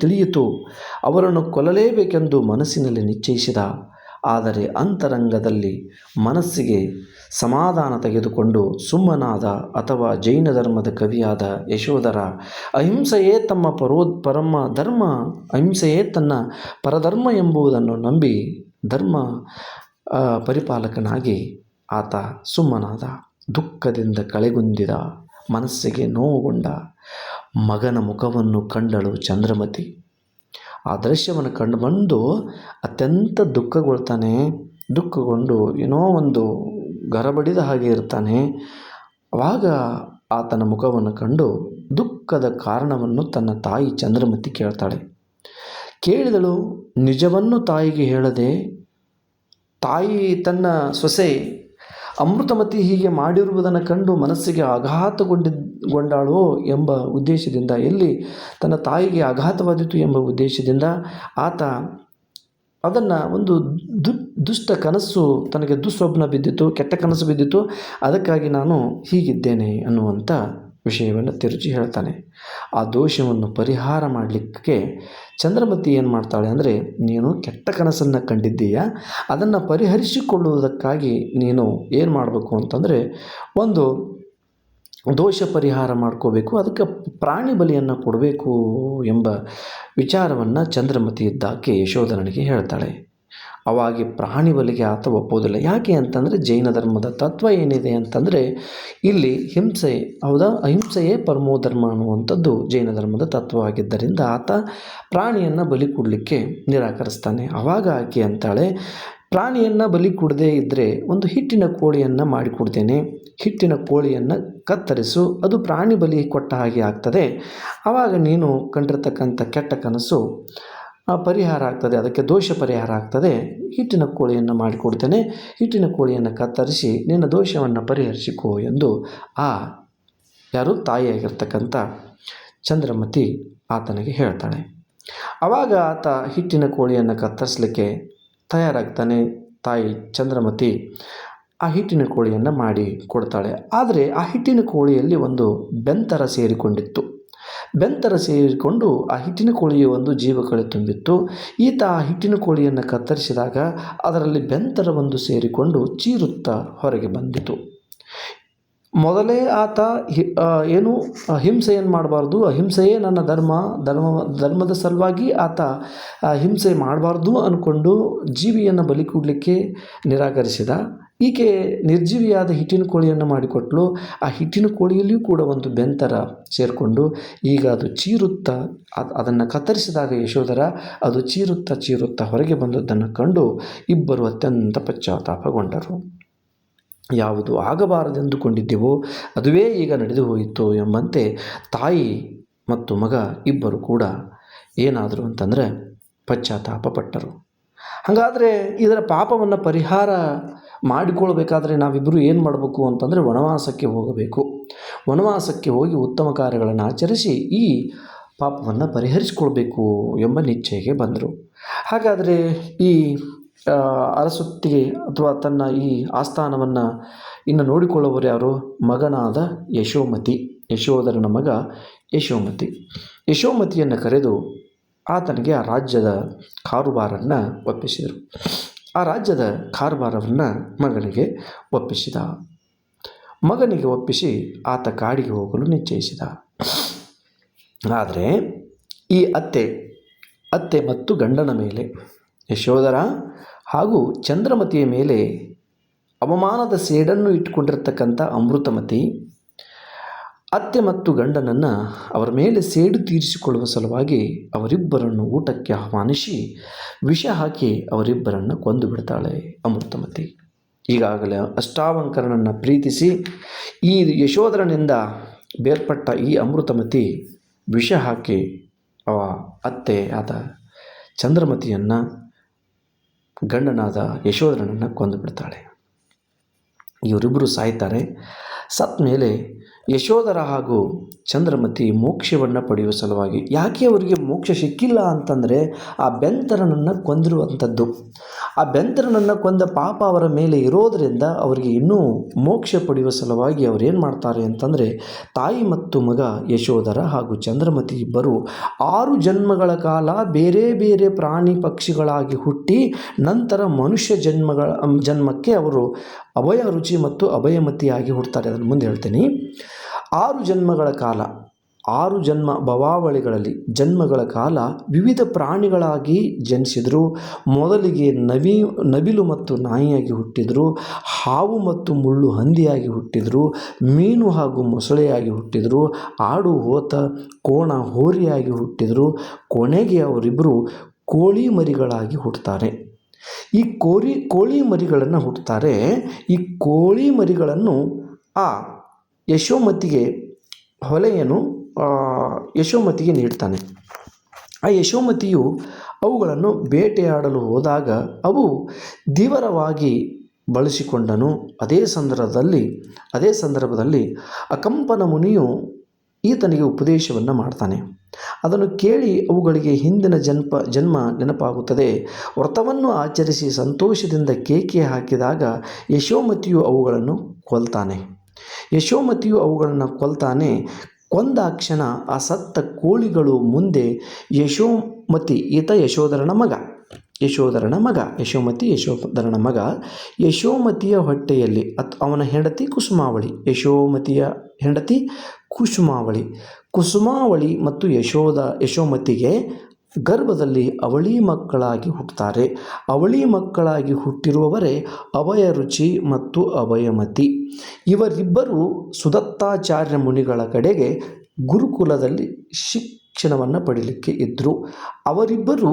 ತಿಳಿಯಿತು. ಅವರನ್ನು ಕೊಲ್ಲಲೇಬೇಕೆಂದು ಮನಸ್ಸಿನಲ್ಲಿ ನಿಶ್ಚಯಿಸಿದ. ಆದರೆ ಅಂತರಂಗದಲ್ಲಿ ಮನಸ್ಸಿಗೆ ಸಮಾಧಾನ ತೆಗೆದುಕೊಂಡು ಸುಮ್ಮನಾದ ಅಥವಾ ಜೈನ ಧರ್ಮದ ಕವಿಯಾದ ಯಶೋಧರ ಅಹಿಂಸೆಯೇ ತಮ್ಮ ಪರಮ ಧರ್ಮ, ಅಹಿಂಸೆಯೇ ತನ್ನ ಪರಧರ್ಮ ಎಂಬುದನ್ನು ನಂಬಿ ಧರ್ಮ ಪರಿಪಾಲಕನಾಗಿ ಆತ ಸುಮ್ಮನಾದ. ದುಃಖದಿಂದ ಕಳೆಗುಂದಿದ ಮನಸ್ಸಿಗೆ ನೋವುಗೊಂಡ ಮಗನ ಮುಖವನ್ನು ಕಂಡಳು ಚಂದ್ರಮತಿ. ಆ ದೃಶ್ಯವನ್ನು ಕಂಡು ಅತ್ಯಂತ ದುಃಖಗೊಂಡು ಏನೋ ಒಂದು ಗರಬಡಿದ ಹಾಗೆ ಇರ್ತಾನೆ. ಆವಾಗ ಆತನ ಮುಖವನ್ನು ಕಂಡು ದುಃಖದ ಕಾರಣವನ್ನು ತನ್ನ ತಾಯಿ ಚಂದ್ರಮತಿ ಕೇಳ್ತಾಳೆ. ಕೇಳಿದಳು. ನಿಜವನ್ನು ತಾಯಿಗೆ ಹೇಳದೆ ತಾಯಿ ತನ್ನ ಸೊಸೆ ಅಮೃತಮತಿ ಹೀಗೆ ಮಾಡಿರುವುದನ್ನು ಕಂಡು ಮನಸ್ಸಿಗೆ ಆಘಾತಗೊಂಡಾಳೋ ಎಂಬ ಉದ್ದೇಶದಿಂದ, ಎಲ್ಲಿ ತನ್ನ ತಾಯಿಗೆ ಆಘಾತವಾದಿತು ಎಂಬ ಉದ್ದೇಶದಿಂದ ಆತ ಅದನ್ನು ಒಂದು ದುಷ್ಟ ಕನಸು, ತನಗೆ ದುಸ್ವಪ್ನ ಬಿದ್ದಿತು, ಕೆಟ್ಟ ಕನಸು ಬಿದ್ದಿತು, ಅದಕ್ಕಾಗಿ ನಾನು ಹೀಗಿದ್ದೇನೆ ಅನ್ನುವಂಥ ವಿಷಯವನ್ನು ತಿರುಚಿ ಹೇಳ್ತಾನೆ. ಆ ದೋಷವನ್ನು ಪರಿಹಾರ ಮಾಡಲಿಕ್ಕೆ ಚಂದ್ರಮತಿ ಏನು ಮಾಡ್ತಾಳೆ ಅಂದರೆ, ನೀನು ಕೆಟ್ಟ ಕನಸನ್ನು ಕಂಡಿದ್ದೀಯಾ, ಅದನ್ನು ಪರಿಹರಿಸಿಕೊಳ್ಳುವುದಕ್ಕಾಗಿ ನೀನು ಏನು ಮಾಡಬೇಕು ಅಂತಂದರೆ ಒಂದು ದೋಷ ಪರಿಹಾರ ಮಾಡ್ಕೋಬೇಕು, ಅದಕ್ಕೆ ಪ್ರಾಣಿ ಬಲಿಯನ್ನು ಕೊಡಬೇಕು ಎಂಬ ವಿಚಾರವನ್ನು ಚಂದ್ರಮತಿ ಇದ್ದಾಕೆ ಯಶೋಧರನಿಗೆ ಹೇಳ್ತಾಳೆ. ಅವಾಗಿ ಪ್ರಾಣಿ ಬಲಿಗೆ ಆತ ಒಪ್ಪೋದಿಲ್ಲ. ಯಾಕೆ ಅಂತಂದರೆ ಜೈನ ಧರ್ಮದ ತತ್ವ ಏನಿದೆ ಅಂತಂದರೆ ಇಲ್ಲಿ ಹಿಂಸೆ, ಹೌದಾ, ಅಹಿಂಸೆಯೇ ಪರಮೋ ಧರ್ಮ ಅನ್ನುವಂಥದ್ದು ಜೈನ ಧರ್ಮದ ತತ್ವವಾಗಿದ್ದರಿಂದ ಆತ ಪ್ರಾಣಿಯನ್ನು ಬಲಿ ಕೊಡಲಿಕ್ಕೆ ನಿರಾಕರಿಸ್ತಾನೆ. ಆವಾಗ ಆಕೆ ಅಂತಾಳೆ, ಪ್ರಾಣಿಯನ್ನು ಬಲಿ ಕೊಡದೇ ಇದ್ದರೆ ಒಂದು ಹಿಟ್ಟಿನ ಕೋಳಿಯನ್ನು ಮಾಡಿಕೊಡ್ತೇನೆ, ಹಿಟ್ಟಿನ ಕೋಳಿಯನ್ನು ಕತ್ತರಿಸು, ಅದು ಪ್ರಾಣಿ ಬಲಿ ಕೊಟ್ಟ ಹಾಗೆ ಆಗ್ತದೆ. ಆವಾಗ ನೀನು ಕಂಡಿರ್ತಕ್ಕಂಥ ಕೆಟ್ಟ ಕನಸು ಪರಿಹಾರ ಆಗ್ತದೆ, ಅದಕ್ಕೆ ದೋಷ ಪರಿಹಾರ ಆಗ್ತದೆ. ಹಿಟ್ಟಿನ ಕೋಳಿಯನ್ನು ಮಾಡಿಕೊಡ್ತೇನೆ, ಹಿಟ್ಟಿನ ಕೋಳಿಯನ್ನು ಕತ್ತರಿಸಿ ನಿನ್ನ ದೋಷವನ್ನು ಪರಿಹರಿಸಿಕೋ ಎಂದು ಯಾರು ತಾಯಿಯಾಗಿರ್ತಕ್ಕಂಥ ಚಂದ್ರಮತಿ ಆತನಿಗೆ ಹೇಳ್ತಾಳೆ. ಆವಾಗ ಆತ ಹಿಟ್ಟಿನ ಕೋಳಿಯನ್ನು ಕತ್ತರಿಸಲಿಕ್ಕೆ ತಯಾರಾಗ್ತಾನೆ. ತಾಯಿ ಚಂದ್ರಮತಿ ಆ ಹಿಟ್ಟಿನ ಕೋಳಿಯನ್ನು ಮಾಡಿ ಕೊಡ್ತಾಳೆ. ಆದರೆ ಆ ಹಿಟ್ಟಿನ ಕೋಳಿಯಲ್ಲಿ ಒಂದು ಬೆಂತರ ಸೇರಿಕೊಂಡಿತ್ತು. ಬೆಂತರ ಸೇರಿಕೊಂಡು ಆ ಹಿಟ್ಟಿನ ಕೋಳಿಯ ಒಂದು ಜೀವಕಳೆ ತುಂಬಿತ್ತು. ಈತ ಆ ಹಿಟ್ಟಿನ ಕೋಳಿಯನ್ನು ಕತ್ತರಿಸಿದಾಗ ಅದರಲ್ಲಿ ಬೆಂತರ ಒಂದು ಸೇರಿಕೊಂಡು ಚೀರುತ್ತಾ ಹೊರಗೆ ಬಂದಿತು. ಮೊದಲೇ ಆತ ಏನು ಹಿಂಸೆಯನ್ನು ಮಾಡಬಾರ್ದು, ಅಹಿಂಸೆಯೇ ನನ್ನ ಧರ್ಮದ ಸಲುವಾಗಿ ಆತ ಹಿಂಸೆ ಮಾಡಬಾರ್ದು ಅಂದ್ಕೊಂಡು ಜೀವಿಯನ್ನು ಬಲಿ ಕೊಡಲಿಕ್ಕೆ ನಿರಾಕರಿಸಿದ. ಈಕೆ ನಿರ್ಜೀವಿಯಾದ ಹಿಟ್ಟಿನ ಕೋಳಿಯನ್ನು ಮಾಡಿಕೊಟ್ಲು. ಆ ಹಿಟ್ಟಿನ ಕೋಳಿಯಲ್ಲಿಯೂ ಕೂಡ ಒಂದು ಬೆಂತರ ಸೇರಿಕೊಂಡು ಈಗ ಅದು ಚೀರುತ್ತಾ, ಅದನ್ನು ಕತ್ತರಿಸಿದಾಗ ಯಶೋಧರ ಅದು ಚೀರುತ್ತಾ ಹೊರಗೆ ಬಂದದ್ದನ್ನು ಕಂಡು ಇಬ್ಬರು ಅತ್ಯಂತ ಪಶ್ಚಾತ್ತಾಪಗೊಂಡರು. ಯಾವುದು ಆಗಬಾರದೆಂದುಕೊಂಡಿದ್ದೆವೋ ಅದುವೇ ಈಗ ನಡೆದು ಹೋಯಿತು ಎಂಬಂತೆ ತಾಯಿ ಮತ್ತು ಮಗ ಇಬ್ಬರು ಕೂಡ ಏನಾದರು ಅಂತಂದರೆ ಪಶ್ಚಾತ್ತಾಪಪಟ್ಟರು. ಹಾಗಾದರೆ ಇದರ ಪಾಪವನ್ನು ಪರಿಹಾರ ಮಾಡಿಕೊಳ್ಬೇಕಾದ್ರೆ ನಾವಿಬ್ಬರು ಏನು ಮಾಡಬೇಕು ಅಂತಂದರೆ ವನವಾಸಕ್ಕೆ ಹೋಗಬೇಕು. ವನವಾಸಕ್ಕೆ ಹೋಗಿ ಉತ್ತಮ ಕಾರ್ಯಗಳನ್ನು ಆಚರಿಸಿ ಈ ಪಾಪವನ್ನು ಪರಿಹರಿಸಿಕೊಳ್ಬೇಕು ಎಂಬ ನಿಶ್ಚಯಕ್ಕೆ ಬಂದರು. ಹಾಗಾದರೆ ಈ ಅರಸೊತ್ತಿಗೆ ಅಥವಾ ತನ್ನ ಈ ಆಸ್ಥಾನವನ್ನು ಇನ್ನು ನೋಡಿಕೊಳ್ಳುವವರು ಯಾರು? ಮಗನಾದ ಯಶೋಧರನ ಮಗ ಯಶೋಮತಿಯನ್ನು ಕರೆದು ಆತನಿಗೆ ಆ ರಾಜ್ಯದ ಕಾರುಬಾರನ್ನು ಒಪ್ಪಿಸಿದರು. ಆ ರಾಜ್ಯದ ಕಾರುಬಾರವನ್ನು ಮಗನಿಗೆ ಒಪ್ಪಿಸಿ ಆತ ಕಾಡಿಗೆ ಹೋಗಲು ನಿಶ್ಚಯಿಸಿದ. ಆದರೆ ಈ ಅತ್ತೆ ಮತ್ತು ಗಂಡನ ಮೇಲೆ, ಯಶೋಧರ ಹಾಗೂ ಚಂದ್ರಮತಿಯ ಮೇಲೆ ಅವಮಾನದ ಸೇಡನ್ನು ಇಟ್ಟುಕೊಂಡಿರ್ತಕ್ಕಂಥ ಅಮೃತಮತಿ ಅತ್ತೆ ಮತ್ತು ಗಂಡನನ್ನು ಅವರ ಮೇಲೆ ಸೇಡು ತೀರಿಸಿಕೊಳ್ಳುವ ಸಲುವಾಗಿ ಅವರಿಬ್ಬರನ್ನು ಊಟಕ್ಕೆ ಆಹ್ವಾನಿಸಿ ವಿಷ ಹಾಕಿ ಅವರಿಬ್ಬರನ್ನು ಕೊಂದು ಬಿಡ್ತಾಳೆ ಅಮೃತಮತಿ. ಈಗಾಗಲೇ ಅಷ್ಟಾವಂಕರನನ್ನು ಪ್ರೀತಿಸಿ ಈ ಯಶೋಧರನಿಂದ ಬೇರ್ಪಟ್ಟ ಈ ಅಮೃತಮತಿ ವಿಷ ಹಾಕಿ ಅತ್ತೆ ಆದ ಚಂದ್ರಮತಿಯನ್ನು, ಗಂಡನಾದ ಯಶೋಧರನನ್ನು ಕೊಂದು ಬಿಡ್ತಾಳೆ. ಇವರಿಬ್ಬರು ಸಾಯ್ತಾರೆ. ಸತ್ ಮೇಲೆ ಯಶೋಧರ ಹಾಗೂ ಚಂದ್ರಮತಿ ಮೋಕ್ಷವನ್ನು ಪಡೆಯುವ ಸಲುವಾಗಿ, ಯಾಕೆ ಅವರಿಗೆ ಮೋಕ್ಷ ಸಿಕ್ಕಿಲ್ಲ ಅಂತಂದರೆ ಆ ಬೆಂತರನನ್ನು ಕೊಂದಿರುವಂಥದ್ದು. ಆ ಬೆಂತರನನ್ನು ಕೊಂದ ಪಾಪ ಅವರ ಮೇಲೆ ಇರೋದರಿಂದ ಅವರಿಗೆ ಇನ್ನೂ ಮೋಕ್ಷ ಪಡೆಯುವ ಸಲುವಾಗಿ ಅವರು ಏನು ಮಾಡ್ತಾರೆ ಅಂತಂದರೆ, ತಾಯಿ ಮತ್ತು ಮಗ ಯಶೋಧರ ಹಾಗೂ ಚಂದ್ರಮತಿ ಇಬ್ಬರು 6 ಜನ್ಮಗಳ ಕಾಲ ಬೇರೆ ಬೇರೆ ಪ್ರಾಣಿ ಪಕ್ಷಿಗಳಾಗಿ ಹುಟ್ಟಿ ನಂತರ ಮನುಷ್ಯ ಜನ್ಮಕ್ಕೆ ಅವರು ಅಭಯ ರುಚಿ ಮತ್ತು ಅಭಯಮತಿಯಾಗಿ ಹುಡ್ತಾರೆ. ಅದನ್ನು ಮುಂದೆ ಹೇಳ್ತೀನಿ. 6 ಜನ್ಮಗಳ ಕಾಲ, 6 ಭವಾವಳಿಗಳಲ್ಲಿ ಜನ್ಮಗಳ ಕಾಲ ವಿವಿಧ ಪ್ರಾಣಿಗಳಾಗಿ ಜನಿಸಿದರು. ಮೊದಲಿಗೆ ನವಿಲು ಮತ್ತು ನಾಯಿಯಾಗಿ ಹುಟ್ಟಿದರು, ಹಾವು ಮತ್ತು ಮುಳ್ಳು ಹಂದಿಯಾಗಿ ಹುಟ್ಟಿದರು, ಮೀನು ಹಾಗೂ ಮೊಸಳೆಯಾಗಿ ಹುಟ್ಟಿದರು, ಆಡು ಹೋತ ಕೋಣ ಹೋರಿಯಾಗಿ ಹುಟ್ಟಿದರು. ಕೊನೆಗೆ ಅವರಿಬ್ಬರು ಕೋಳಿ ಮರಿಗಳಾಗಿ ಹುಟ್ಟುತ್ತಾರೆ. ಈ ಕೋಳಿ ಮರಿಗಳನ್ನು ಹುಟ್ಟುತ್ತಾರೆ. ಈ ಕೋಳಿ ಮರಿಗಳನ್ನು ಆ ಯಶೋಮತಿಗೆ ಹೊಲೆಯನ್ನು ಯಶೋಮತಿಗೆ ನೀಡ್ತಾನೆ. ಆ ಯಶೋಮತಿಯು ಅವುಗಳನ್ನು ಬೇಟೆಯಾಡಲು ಹೋದಾಗ ಅವು ಧೀವರವಾಗಿ ಬಳಸಿಕೊಂಡನು. ಅದೇ ಸಂದರ್ಭದಲ್ಲಿ ಅಕಂಪನ ಮುನಿಯು ಈತನಿಗೆ ಉಪದೇಶವನ್ನು ಮಾಡ್ತಾನೆ. ಅದನ್ನು ಕೇಳಿ ಅವುಗಳಿಗೆ ಹಿಂದಿನ ಜನ್ಮ ನೆನಪಾಗುತ್ತದೆ. ವ್ರತವನ್ನು ಆಚರಿಸಿ ಸಂತೋಷದಿಂದ ಕೇಕೆ ಹಾಕಿದಾಗ ಯಶೋಮತಿಯು ಅವುಗಳನ್ನು ಕೊಲ್ತಾನೆ. ಕೊಂದಾಕ್ಷಣ ಆ ಸತ್ತ ಕೋಳಿಗಳು ಮುಂದೆ ಯಶೋಮತಿ, ಈತ ಯಶೋಧರನ ಮಗ, ಯಶೋಮತಿಯ ಹೊಟ್ಟೆಯಲ್ಲಿ ಅವನ ಹೆಂಡತಿ ಕುಸುಮಾವಳಿ ಮತ್ತು ಯಶೋಮತಿಗೆ ಗರ್ಭದಲ್ಲಿ ಅವಳಿ ಮಕ್ಕಳಾಗಿ ಹುಟ್ಟುತ್ತಾರೆ. ಅವಳಿ ಮಕ್ಕಳಾಗಿ ಹುಟ್ಟಿರುವವರೇ ಅಭಯ ರುಚಿ ಮತ್ತು ಅಭಯಮತಿ. ಇವರಿಬ್ಬರು ಸುದತ್ತಾಚಾರ್ಯ ಮುನಿಗಳ ಕಡೆಗೆ ಗುರುಕುಲದಲ್ಲಿ ಶಿಕ್ಷಣವನ್ನು ಪಡೀಲಿಕ್ಕೆ ಇದ್ದರು. ಅವರಿಬ್ಬರು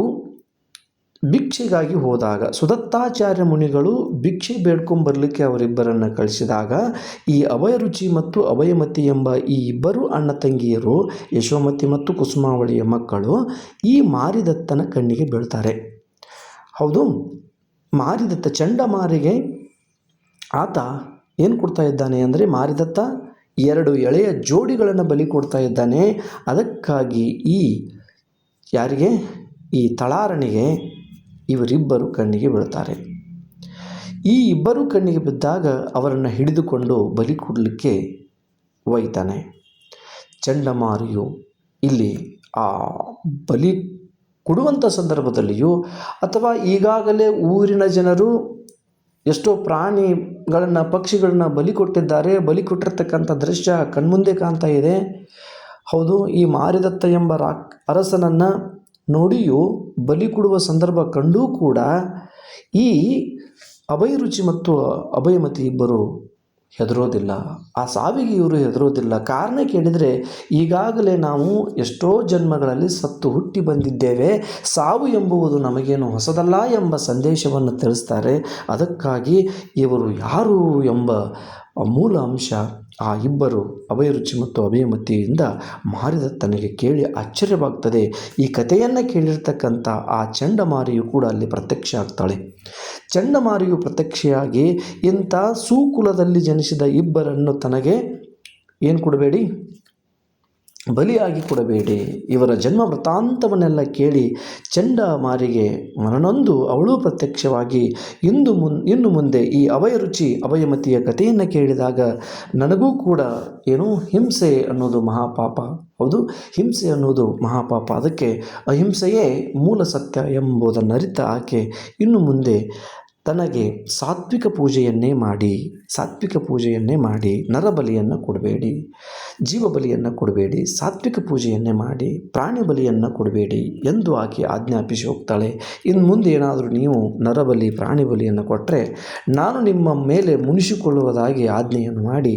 ಭಿಕ್ಷೆಗಾಗಿ ಹೋದಾಗ ಸುದತ್ತಾಚಾರ್ಯ ಮುನಿಗಳು ಭಿಕ್ಷೆ ಬೇಡ್ಕೊಂಬರಲಿಕ್ಕೆ ಅವರಿಬ್ಬರನ್ನು ಕಳಿಸಿದಾಗ ಈ ಅಭಯರುಚಿ ಮತ್ತು ಅಭಯಮತಿ ಎಂಬ ಈ ಇಬ್ಬರು ಅಣ್ಣ ತಂಗಿಯರು, ಯಶೋಮತಿ ಮತ್ತು ಕುಸುಮಾವಳಿಯ ಮಕ್ಕಳು, ಈ ಮಾರಿದತ್ತನ ಕಣ್ಣಿಗೆ ಬೀಳ್ತಾರೆ. ಹೌದು, ಮಾರಿದತ್ತ ಚಂಡಮಾರಿಗೆ ಆತ ಏನು ಕೊಡ್ತಾ ಇದ್ದಾನೆ ಅಂದರೆ, ಮಾರಿದತ್ತ 2 ಎಳೆಯ ಜೋಡಿಗಳನ್ನು ಬಲಿ ಕೊಡ್ತಾ ಇದ್ದಾನೆ. ಅದಕ್ಕಾಗಿ ಈ ತಳಾರನಿಗೆ ಇವರಿಬ್ಬರು ಕಣ್ಣಿಗೆ ಬೀಳ್ತಾರೆ. ಈ ಇಬ್ಬರು ಕಣ್ಣಿಗೆ ಬಿದ್ದಾಗ ಅವರನ್ನು ಹಿಡಿದುಕೊಂಡು ಬಲಿ ಕೊಡಲಿಕ್ಕೆ ಒಯ್ತಾನೆ. ಚಂಡಮಾರಿಯು ಇಲ್ಲಿ ಆ ಬಲಿ ಕೊಡುವಂಥ ಸಂದರ್ಭದಲ್ಲಿಯೂ ಅಥವಾ ಈಗಾಗಲೇ ಊರಿನ ಜನರು ಎಷ್ಟೋ ಪಕ್ಷಿಗಳನ್ನ ಬಲಿ ಕೊಟ್ಟಿದ್ದಾರೆ, ಬಲಿ ಕೊಟ್ಟಿರ್ತಕ್ಕಂಥ ದೃಶ್ಯ ಕಣ್ಮುಂದೆ ಕಾಣ್ತಾ ಇದೆ. ಹೌದು, ಈ ಮಾರಿದತ್ತ ಎಂಬ ಅರಸನನ್ನು ನೋಡಿಯೂ ಬಲಿ ಕೊಡುವ ಸಂದರ್ಭ ಕಂಡೂ ಕೂಡ ಈ ಅಭಯರುಚಿ ಮತ್ತು ಅಭಯಮತಿ ಇಬ್ಬರು ಹೆದರೋದಿಲ್ಲ. ಆ ಸಾವಿಗೆ ಇವರು ಹೆದರೋದಿಲ್ಲ. ಕಾರಣ ಕೇಳಿದರೆ, ಈಗಾಗಲೇ ನಾವು ಎಷ್ಟೋ ಜನ್ಮಗಳಲ್ಲಿ ಸತ್ತು ಹುಟ್ಟಿ ಬಂದಿದ್ದೇವೆ, ಸಾವು ಎಂಬುವುದು ನಮಗೇನು ಹೊಸದಲ್ಲ ಎಂಬ ಸಂದೇಶವನ್ನು ತಿಳಿಸ್ತಾರೆ. ಅದಕ್ಕಾಗಿ ಇವರು ಯಾರು ಎಂಬ ಮೂಲ ಅಂಶ ಆ ಇಬ್ಬರು ಅಭಯರುಚಿ ಮತ್ತು ಅಭಯಮತಿಯಿಂದ ಮಾರಿದತ್ತನಿಗೆ ಕೇಳಿ ಆಶ್ಚರ್ಯವಾಗ್ತದೆ. ಈ ಕಥೆಯನ್ನು ಕೇಳಿರ್ತಕ್ಕಂಥ ಆ ಚಂಡಮಾರಿಯು ಕೂಡ ಅಲ್ಲಿ ಪ್ರತ್ಯಕ್ಷ ಆಗ್ತಾಳೆ. ಚಂಡಮಾರಿಯು ಪ್ರತ್ಯಕ್ಷೆಯಾಗಿ ಇಂಥ ಸುಕುಲದಲ್ಲಿ ಜನಿಸಿದ ಇಬ್ಬರನ್ನು ತನಗೆ ಏನು ಕೊಡಬೇಡಿ, ಬಲಿಯಾಗಿ ಕೊಡಬೇಡಿ. ಇವರ ಜನ್ಮ ವೃತ್ತಾಂತವನ್ನೆಲ್ಲ ಕೇಳಿ ಚಂಡಮಾರಿಗೆ ಮನನೊಂದು ಅವಳು ಪ್ರತ್ಯಕ್ಷವಾಗಿ ಇನ್ನು ಮುಂದೆ ಈ ಅಭಯರುಚಿ ಅಭಯಮತಿಯ ಕಥೆಯನ್ನು ಕೇಳಿದಾಗ ನನಗೂ ಕೂಡ ಹಿಂಸೆ ಅನ್ನೋದು ಮಹಾಪಾಪ. ಹೌದು, ಹಿಂಸೆ ಅನ್ನೋದು ಮಹಾಪಾಪ. ಅದಕ್ಕೆ ಅಹಿಂಸೆಯೇ ಮೂಲ ಸತ್ಯ ಎಂಬುದನ್ನು ಅರಿತ ಆಕೆ ಇನ್ನು ಮುಂದೆ ತನಗೆ ಸಾತ್ವಿಕ ಪೂಜೆಯನ್ನೇ ಮಾಡಿ ನರಬಲಿಯನ್ನು ಕೊಡಬೇಡಿ, ಜೀವಬಲಿಯನ್ನು ಕೊಡಬೇಡಿ, ಸಾತ್ವಿಕ ಪೂಜೆಯನ್ನೇ ಮಾಡಿ ಪ್ರಾಣಿ ಬಲಿಯನ್ನು ಕೊಡಬೇಡಿ ಎಂದು ಆಕೆ ಆಜ್ಞಾಪಿಸಿ ಹೋಗ್ತಾಳೆ. ಇನ್ನು ಮುಂದೆ ಏನಾದರೂ ನೀವು ನರಬಲಿ ಪ್ರಾಣಿ ಬಲಿಯನ್ನು ಕೊಟ್ಟರೆ ನಾನು ನಿಮ್ಮ ಮೇಲೆ ಮುನಿಸಿಕೊಳ್ಳುವುದಾಗಿ ಆಜ್ಞೆಯನ್ನು ಮಾಡಿ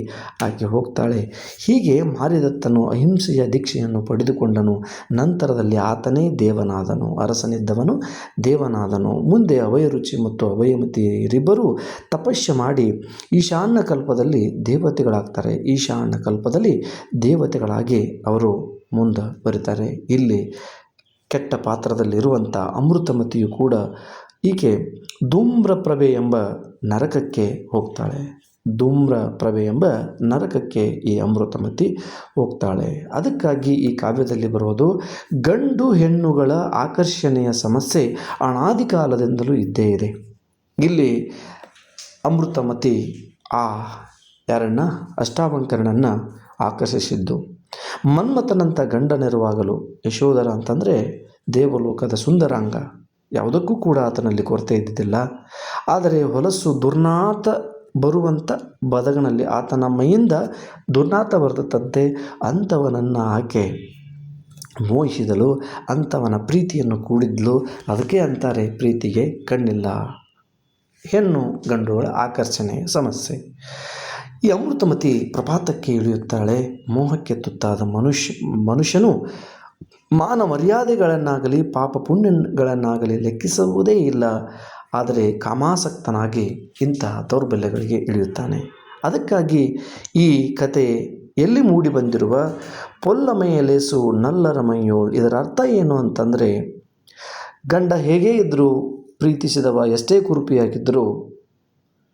ಆಕೆ ಹೋಗ್ತಾಳೆ. ಹೀಗೆ ಮಾರಿದತ್ತನು ಅಹಿಂಸೆಯ ದೀಕ್ಷೆಯನ್ನು ಪಡೆದುಕೊಂಡನು. ನಂತರದಲ್ಲಿ ಆತನೇ ದೇವನಾದನು, ಅರಸನಿದ್ದವನು ದೇವನಾದನು. ಮುಂದೆ ಅಭಯರುಚಿ ಮತ್ತು ಅಭಯಮತಿಯರಿಬ್ಬರು ತಪಸ್ಸು ಮಾಡಿ ಈಶಾನ್ಯ ಕಲ್ಪದಲ್ಲಿ ದೇವತೆಗಳಾಗ್ತಾರೆ. ಈಶಾನ್ಯ ಕಲ್ಪದಲ್ಲಿ ದೇವತೆಗಳಾಗಿ ಅವರು ಮುಂದೆ ಬರೀತಾರೆ. ಇಲ್ಲಿ ಕೆಟ್ಟ ಪಾತ್ರದಲ್ಲಿರುವಂಥ ಅಮೃತಮತಿಯು ಕೂಡ ಈಕೆ ಧೂಮ್ರಪ್ರಭೆ ಎಂಬ ನರಕಕ್ಕೆ ಹೋಗ್ತಾಳೆ. ಧೂಮ್ರ ಪ್ರಭೆ ಎಂಬ ನರಕಕ್ಕೆ ಈ ಅಮೃತಮತಿ ಹೋಗ್ತಾಳೆ. ಅದಕ್ಕಾಗಿ ಈ ಕಾವ್ಯದಲ್ಲಿ ಬರೋದು ಗಂಡು ಹೆಣ್ಣುಗಳ ಆಕರ್ಷಣೆಯ ಸಮಸ್ಯೆ ಅನಾದಿ ಕಾಲದಿಂದಲೂ ಇದ್ದೇ ಇದೆ. ಇಲ್ಲಿ ಅಮೃತಮತಿ ಆ ಯಾರನ್ನ ಅಷ್ಟಾವಕರನನ್ನು ಆಕರ್ಷಿಸಿದ್ದು. ಮನ್ಮಥನಂಥ ಗಂಡನಿರುವಾಗಲೂ ಯಶೋಧರ ಅಂತಂದರೆ ದೇವಲೋಕದ ಸುಂದರಾಂಗ, ಯಾವುದಕ್ಕೂ ಕೂಡ ಆತನಲ್ಲಿ ಕೊರತೆ ಇದ್ದಿದ್ದಿಲ್ಲ. ಆದರೆ ಹೊಲಸು ದುರ್ನಾತ ಬರುವಂಥ ಬದಗನಲ್ಲಿ ಆತನ ಮೈಯಿಂದ ದುರ್ನಾತ ಬರ್ತದಂತೆ. ಅಂಥವನನ್ನು ಆಕೆ ಮೋಹಿಸಿದಳು, ಅಂಥವನ ಪ್ರೀತಿಯನ್ನು ಕೂಡಿದ್ಲು. ಅದಕ್ಕೆ ಅಂತಾರೆ ಪ್ರೀತಿಗೆ ಕಣ್ಣಿಲ್ಲ. ಹೆಣ್ಣು ಗಂಡುಗಳ ಆಕರ್ಷಣೆ ಸಮಸ್ಯೆ. ಈ ಅಮೃತಮತಿ ಪ್ರಪಾತಕ್ಕೆ ಇಳಿಯುತ್ತಾಳೆ. ಮೋಹಕ್ಕೆ ತುತ್ತಾದ ಮನುಷ್ಯನು ಮಾನ ಮರ್ಯಾದೆಗಳನ್ನಾಗಲಿ ಪಾಪ ಪುಣ್ಯಗಳನ್ನಾಗಲಿ ಲೆಕ್ಕಿಸುವುದೇ ಇಲ್ಲ. ಆದರೆ ಕಾಮಾಸಕ್ತನಾಗಿ ಇಂತಹ ದೌರ್ಬಲ್ಯಗಳಿಗೆ ಇಳಿಯುತ್ತಾನೆ. ಅದಕ್ಕಾಗಿ ಈ ಕತೆ ಎಲ್ಲಿ ಮೂಡಿ ಬಂದಿರುವ ಪೊಲ್ಲಮೆಯಲೇಸು ನಲ್ಲರ ಮೈಯೋಳ್, ಇದರ ಅರ್ಥ ಏನು ಅಂತಂದರೆ, ಗಂಡ ಹೇಗೇ ಇದ್ದರೂ ಪ್ರೀತಿಸಿದವ ಎಷ್ಟೇ ಕುರುಪಿಯಾಗಿದ್ದರೂ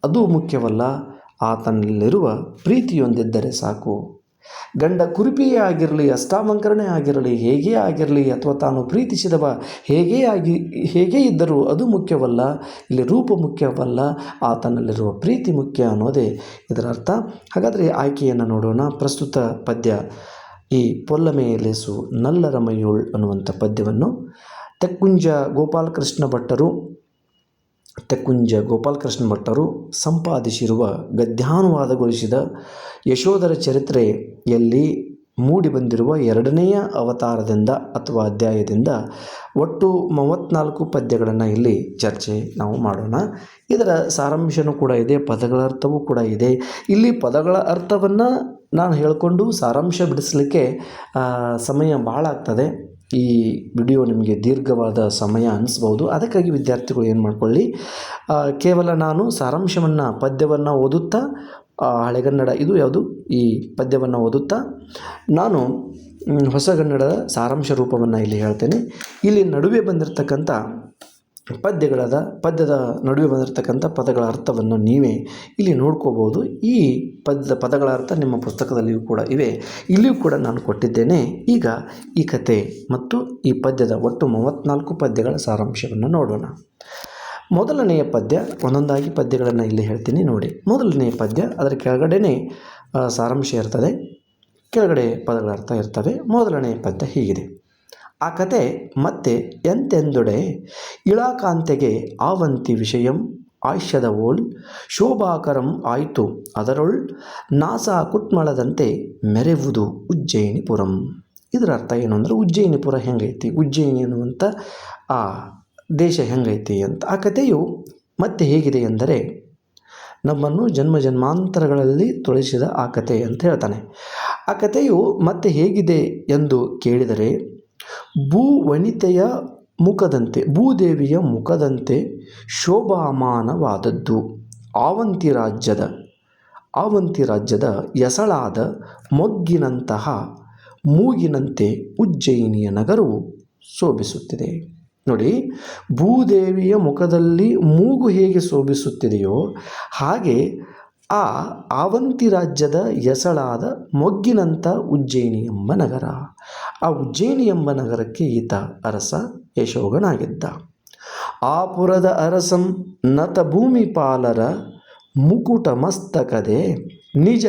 ಅದು ಮುಖ್ಯವಲ್ಲ, ಆತನಲ್ಲಿರುವ ಪ್ರೀತಿಯೊಂದಿದ್ದರೆ ಸಾಕು. ಗಂಡ ಕುರುಪಿಯೇ ಆಗಿರಲಿ, ಅಷ್ಟಾವಂಕರನೇ ಆಗಿರಲಿ, ಹೇಗೇ ಆಗಿರಲಿ, ಅಥವಾ ತಾನು ಪ್ರೀತಿಸಿದವ ಹೇಗೇ ಇದ್ದರೂ ಅದು ಮುಖ್ಯವಲ್ಲ. ಇಲ್ಲಿ ರೂಪ ಮುಖ್ಯವಲ್ಲ, ಆತನಲ್ಲಿರುವ ಪ್ರೀತಿ ಮುಖ್ಯ ಅನ್ನೋದೇ ಇದರ ಅರ್ಥ. ಹಾಗಾದರೆ ಆಯ್ಕೆಯನ್ನು ನೋಡೋಣ. ಪ್ರಸ್ತುತ ಪದ್ಯ ಈ ಪೊಲ್ಲಮೆಯಲೇಸು ನಲ್ಲರ ಮೈಯೋಳ್ ಅನ್ನುವಂಥ ಪದ್ಯವನ್ನು ತೆಕ್ಕುಂಜ ಗೋಪಾಲಕೃಷ್ಣ ಭಟ್ಟರು ಸಂಪಾದಿಸಿರುವ ಗದ್ಯಾನುವಾದಗೊಳಿಸಿದ ಯಶೋಧರ ಚರಿತ್ರೆಯಲ್ಲಿ ಮೂಡಿಬಂದಿರುವ 2ನೇ ಅವತಾರದಿಂದ ಅಥವಾ ಅಧ್ಯಾಯದಿಂದ ಒಟ್ಟು 34 ಪದ್ಯಗಳನ್ನು ಇಲ್ಲಿ ಚರ್ಚೆ ನಾವು ಮಾಡೋಣ. ಇದರ ಸಾರಾಂಶನೂ ಕೂಡ ಇದೆ, ಪದಗಳ ಅರ್ಥವೂ ಕೂಡ ಇದೆ. ಇಲ್ಲಿ ಪದಗಳ ಅರ್ಥವನ್ನು ನಾನು ಹೇಳಿಕೊಂಡು ಸಾರಾಂಶ ಬಿಡಿಸಲಿಕ್ಕೆ ಸಮಯ ಭಾಳ ಆಗ್ತದೆ. ಈ ವಿಡಿಯೋ ನಿಮಗೆ ದೀರ್ಘವಾದ ಸಮಯ ಅನಿಸ್ಬೋದು. ಅದಕ್ಕಾಗಿ ವಿದ್ಯಾರ್ಥಿಗಳು ಏನು ಮಾಡಿಕೊಳ್ಳಿ, ಕೇವಲ ನಾನು ಸಾರಾಂಶವನ್ನು ಪದ್ಯವನ್ನು ಓದುತ್ತಾ ಹಳೆಗನ್ನಡ ಇದು ಯಾವುದು ಈ ಪದ್ಯವನ್ನು ಓದುತ್ತಾ ನಾನು ಹೊಸಗನ್ನಡದ ಸಾರಾಂಶ ರೂಪವನ್ನು ಇಲ್ಲಿ ಹೇಳ್ತೇನೆ. ಇಲ್ಲಿ ನಡುವೆ ಬಂದಿರತಕ್ಕಂಥ ಪದ್ಯದ ನಡುವೆ ಬಂದಿರತಕ್ಕಂಥ ಪದಗಳ ಅರ್ಥವನ್ನು ನೀವೇ ಇಲ್ಲಿ ನೋಡ್ಕೋಬೋದು. ಈ ಪದಗಳ ಅರ್ಥ ನಿಮ್ಮ ಪುಸ್ತಕದಲ್ಲಿಯೂ ಕೂಡ ಇವೆ, ಇಲ್ಲಿಯೂ ಕೂಡ ನಾನು ಕೊಟ್ಟಿದ್ದೇನೆ. ಈಗ ಈ ಕತೆ ಮತ್ತು ಈ ಪದ್ಯದ ಒಟ್ಟು 34 ಪದ್ಯಗಳ ಸಾರಾಂಶವನ್ನು ನೋಡೋಣ. ಮೊದಲನೆಯ ಪದ್ಯ, ಒಂದೊಂದಾಗಿ ಪದ್ಯಗಳನ್ನು ಇಲ್ಲಿ ಹೇಳ್ತೀನಿ ನೋಡಿ. ಮೊದಲನೆಯ ಪದ್ಯ, ಅದರ ಕೆಳಗಡೆನೇ ಸಾರಾಂಶ ಇರ್ತದೆ, ಕೆಳಗಡೆ ಪದಗಳ ಅರ್ಥ ಇರ್ತವೆ. ಮೊದಲನೆಯ ಪದ್ಯ ಹೀಗಿದೆ. ಆ ಕತೆ ಮತ್ತೆ ಎಂತೆಂದೊಡೆ ಇಳಾಕಾಂತೆಗೆ ಆವಂತಿ ವಿಷಯಂ ಆಯುಷ್ಯದ ಓಲ್ ಶೋಭಾಕರಂ ಆಯಿತು ಅದರೊಳ್ ನಾಸ ಕುಟ್ಮಳದಂತೆ ಮೆರೆವುದು ಉಜ್ಜಯಿನಿಪುರಂ. ಇದರ ಅರ್ಥ ಏನು ಅಂದರೆ, ಉಜ್ಜಯಿನಿಪುರ ಹೆಂಗೈತಿ, ಉಜ್ಜಯಿನಿ ಅನ್ನುವಂಥ ಆ ದೇಶ ಹೆಂಗೈತಿ ಅಂತ. ಆ ಕಥೆಯು ಮತ್ತೆ ಹೇಗಿದೆ ಎಂದರೆ, ನಮ್ಮನ್ನು ಜನ್ಮ ಜನ್ಮಾಂತರಗಳಲ್ಲಿ ತುಳಿಸಿದ ಆ ಕತೆ ಅಂತ ಹೇಳ್ತಾನೆ. ಆ ಕಥೆಯು ಮತ್ತೆ ಹೇಗಿದೆ ಎಂದು ಕೇಳಿದರೆ, ಭೂದೇವಿಯ ಮುಖದಂತೆ ಶೋಭಾಮಾನವಾದದ್ದು. ಆವಂತಿ ರಾಜ್ಯದ ಎಸಳಾದ ಮೊಗ್ಗಿನಂತಹ ಮೂಗಿನಂತೆ ಉಜ್ಜಯಿನಿಯ ನಗರವು ಶೋಭಿಸುತ್ತಿದೆ. ನೋಡಿ, ಭೂದೇವಿಯ ಮುಖದಲ್ಲಿ ಮೂಗು ಹೇಗೆ ಶೋಭಿಸುತ್ತಿದೆಯೋ ಹಾಗೆ ಆ ಆವಂತಿ ರಾಜ್ಯದ ಎಸಳಾದ ಮೊಗ್ಗಿನಂಥ ಉಜ್ಜಯಿನಿ ಎಂಬ ನಗರ. ಆ ಉಜ್ಜಯಿನಿ ಎಂಬ ನಗರಕ್ಕೆ ಈತ ಅರಸ ಯಶೋಗನಾಗಿದ್ದ. ಆ ಪುರದ ಅರಸಂ ನತ ಭೂಮಿಪಾಲರ ಮುಕುಟ ಮಸ್ತಕದೆ ನಿಜ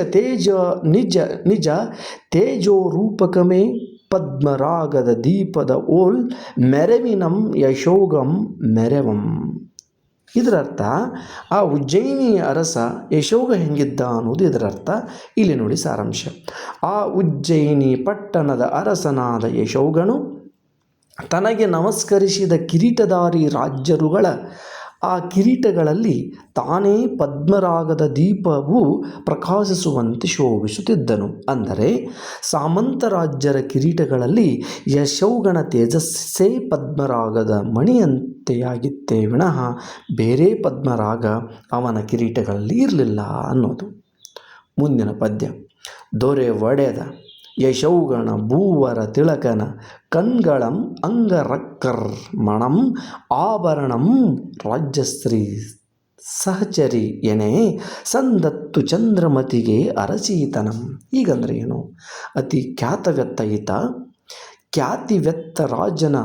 ತೇಜೋ ರೂಪಕಮೇ ಪದ್ಮರಾಗದ ದೀಪದ ಓಲ್ ಮೆರವಿನಂ ಯಶೋಗಂ ಮೆರವಂ. ಇದರರ್ಥ, ಆ ಉಜ್ಜಯಿನಿಯ ಅರಸ ಯಶೋಗ ಹೆಂಗಿದ್ದ ಅನ್ನೋದು ಇದರ ಅರ್ಥ. ಇಲ್ಲಿ ನೋಡಿ ಸಾರಾಂಶ. ಆ ಉಜ್ಜಯಿನಿ ಪಟ್ಟಣದ ಅರಸನಾದ ಯಶೋಗನು ತನಗೆ ನಮಸ್ಕರಿಸಿದ ಕಿರೀಟಧಾರಿ ರಾಜ್ಯರುಗಳ ಆ ಕಿರೀಟಗಳಲ್ಲಿ ತಾನೇ ಪದ್ಮರಾಗದ ದೀಪವು ಪ್ರಕಾಶಿಸುವಂತೆ ಶೋಭಿಸುತ್ತಿದ್ದನು. ಅಂದರೆ ಸಾಮಂತ ರಾಜ್ಯರ ಕಿರೀಟಗಳಲ್ಲಿ ಯಶೋಗನ ತೇಜಸ್ಸೇ ಪದ್ಮರಾಗದ ಮಣಿಯಂತೆಯಾಗಿತ್ತೇ ವಿನಃ ಬೇರೆ ಪದ್ಮರಾಗ ಅವನ ಕಿರೀಟಗಳಲ್ಲಿ ಇರಲಿಲ್ಲ ಅನ್ನೋದು. ಮುಂದಿನ ಪದ್ಯ. ದೊರೆ ಒಡೆದ ಯಶೌಗಣ ಭೂವರ ತಿಳಕನ ಕಣ್ಗಳಂ ಅಂಗರಕ್ಕರ್ ಮಣಂ ಆಭರಣಂ ರಾಜ್ಯಶ್ರೀ ಸಹಚರಿ ಎನೆ ಸಂದತ್ತು ಚಂದ್ರಮತಿಗೆ ಅರಸೀತನಂ. ಈಗಂದರೆ ಏನು? ಅತಿ ಖ್ಯಾತವೆತ್ತ ಈತ, ಖ್ಯಾತಿವೆತ್ತ ರಾಜನ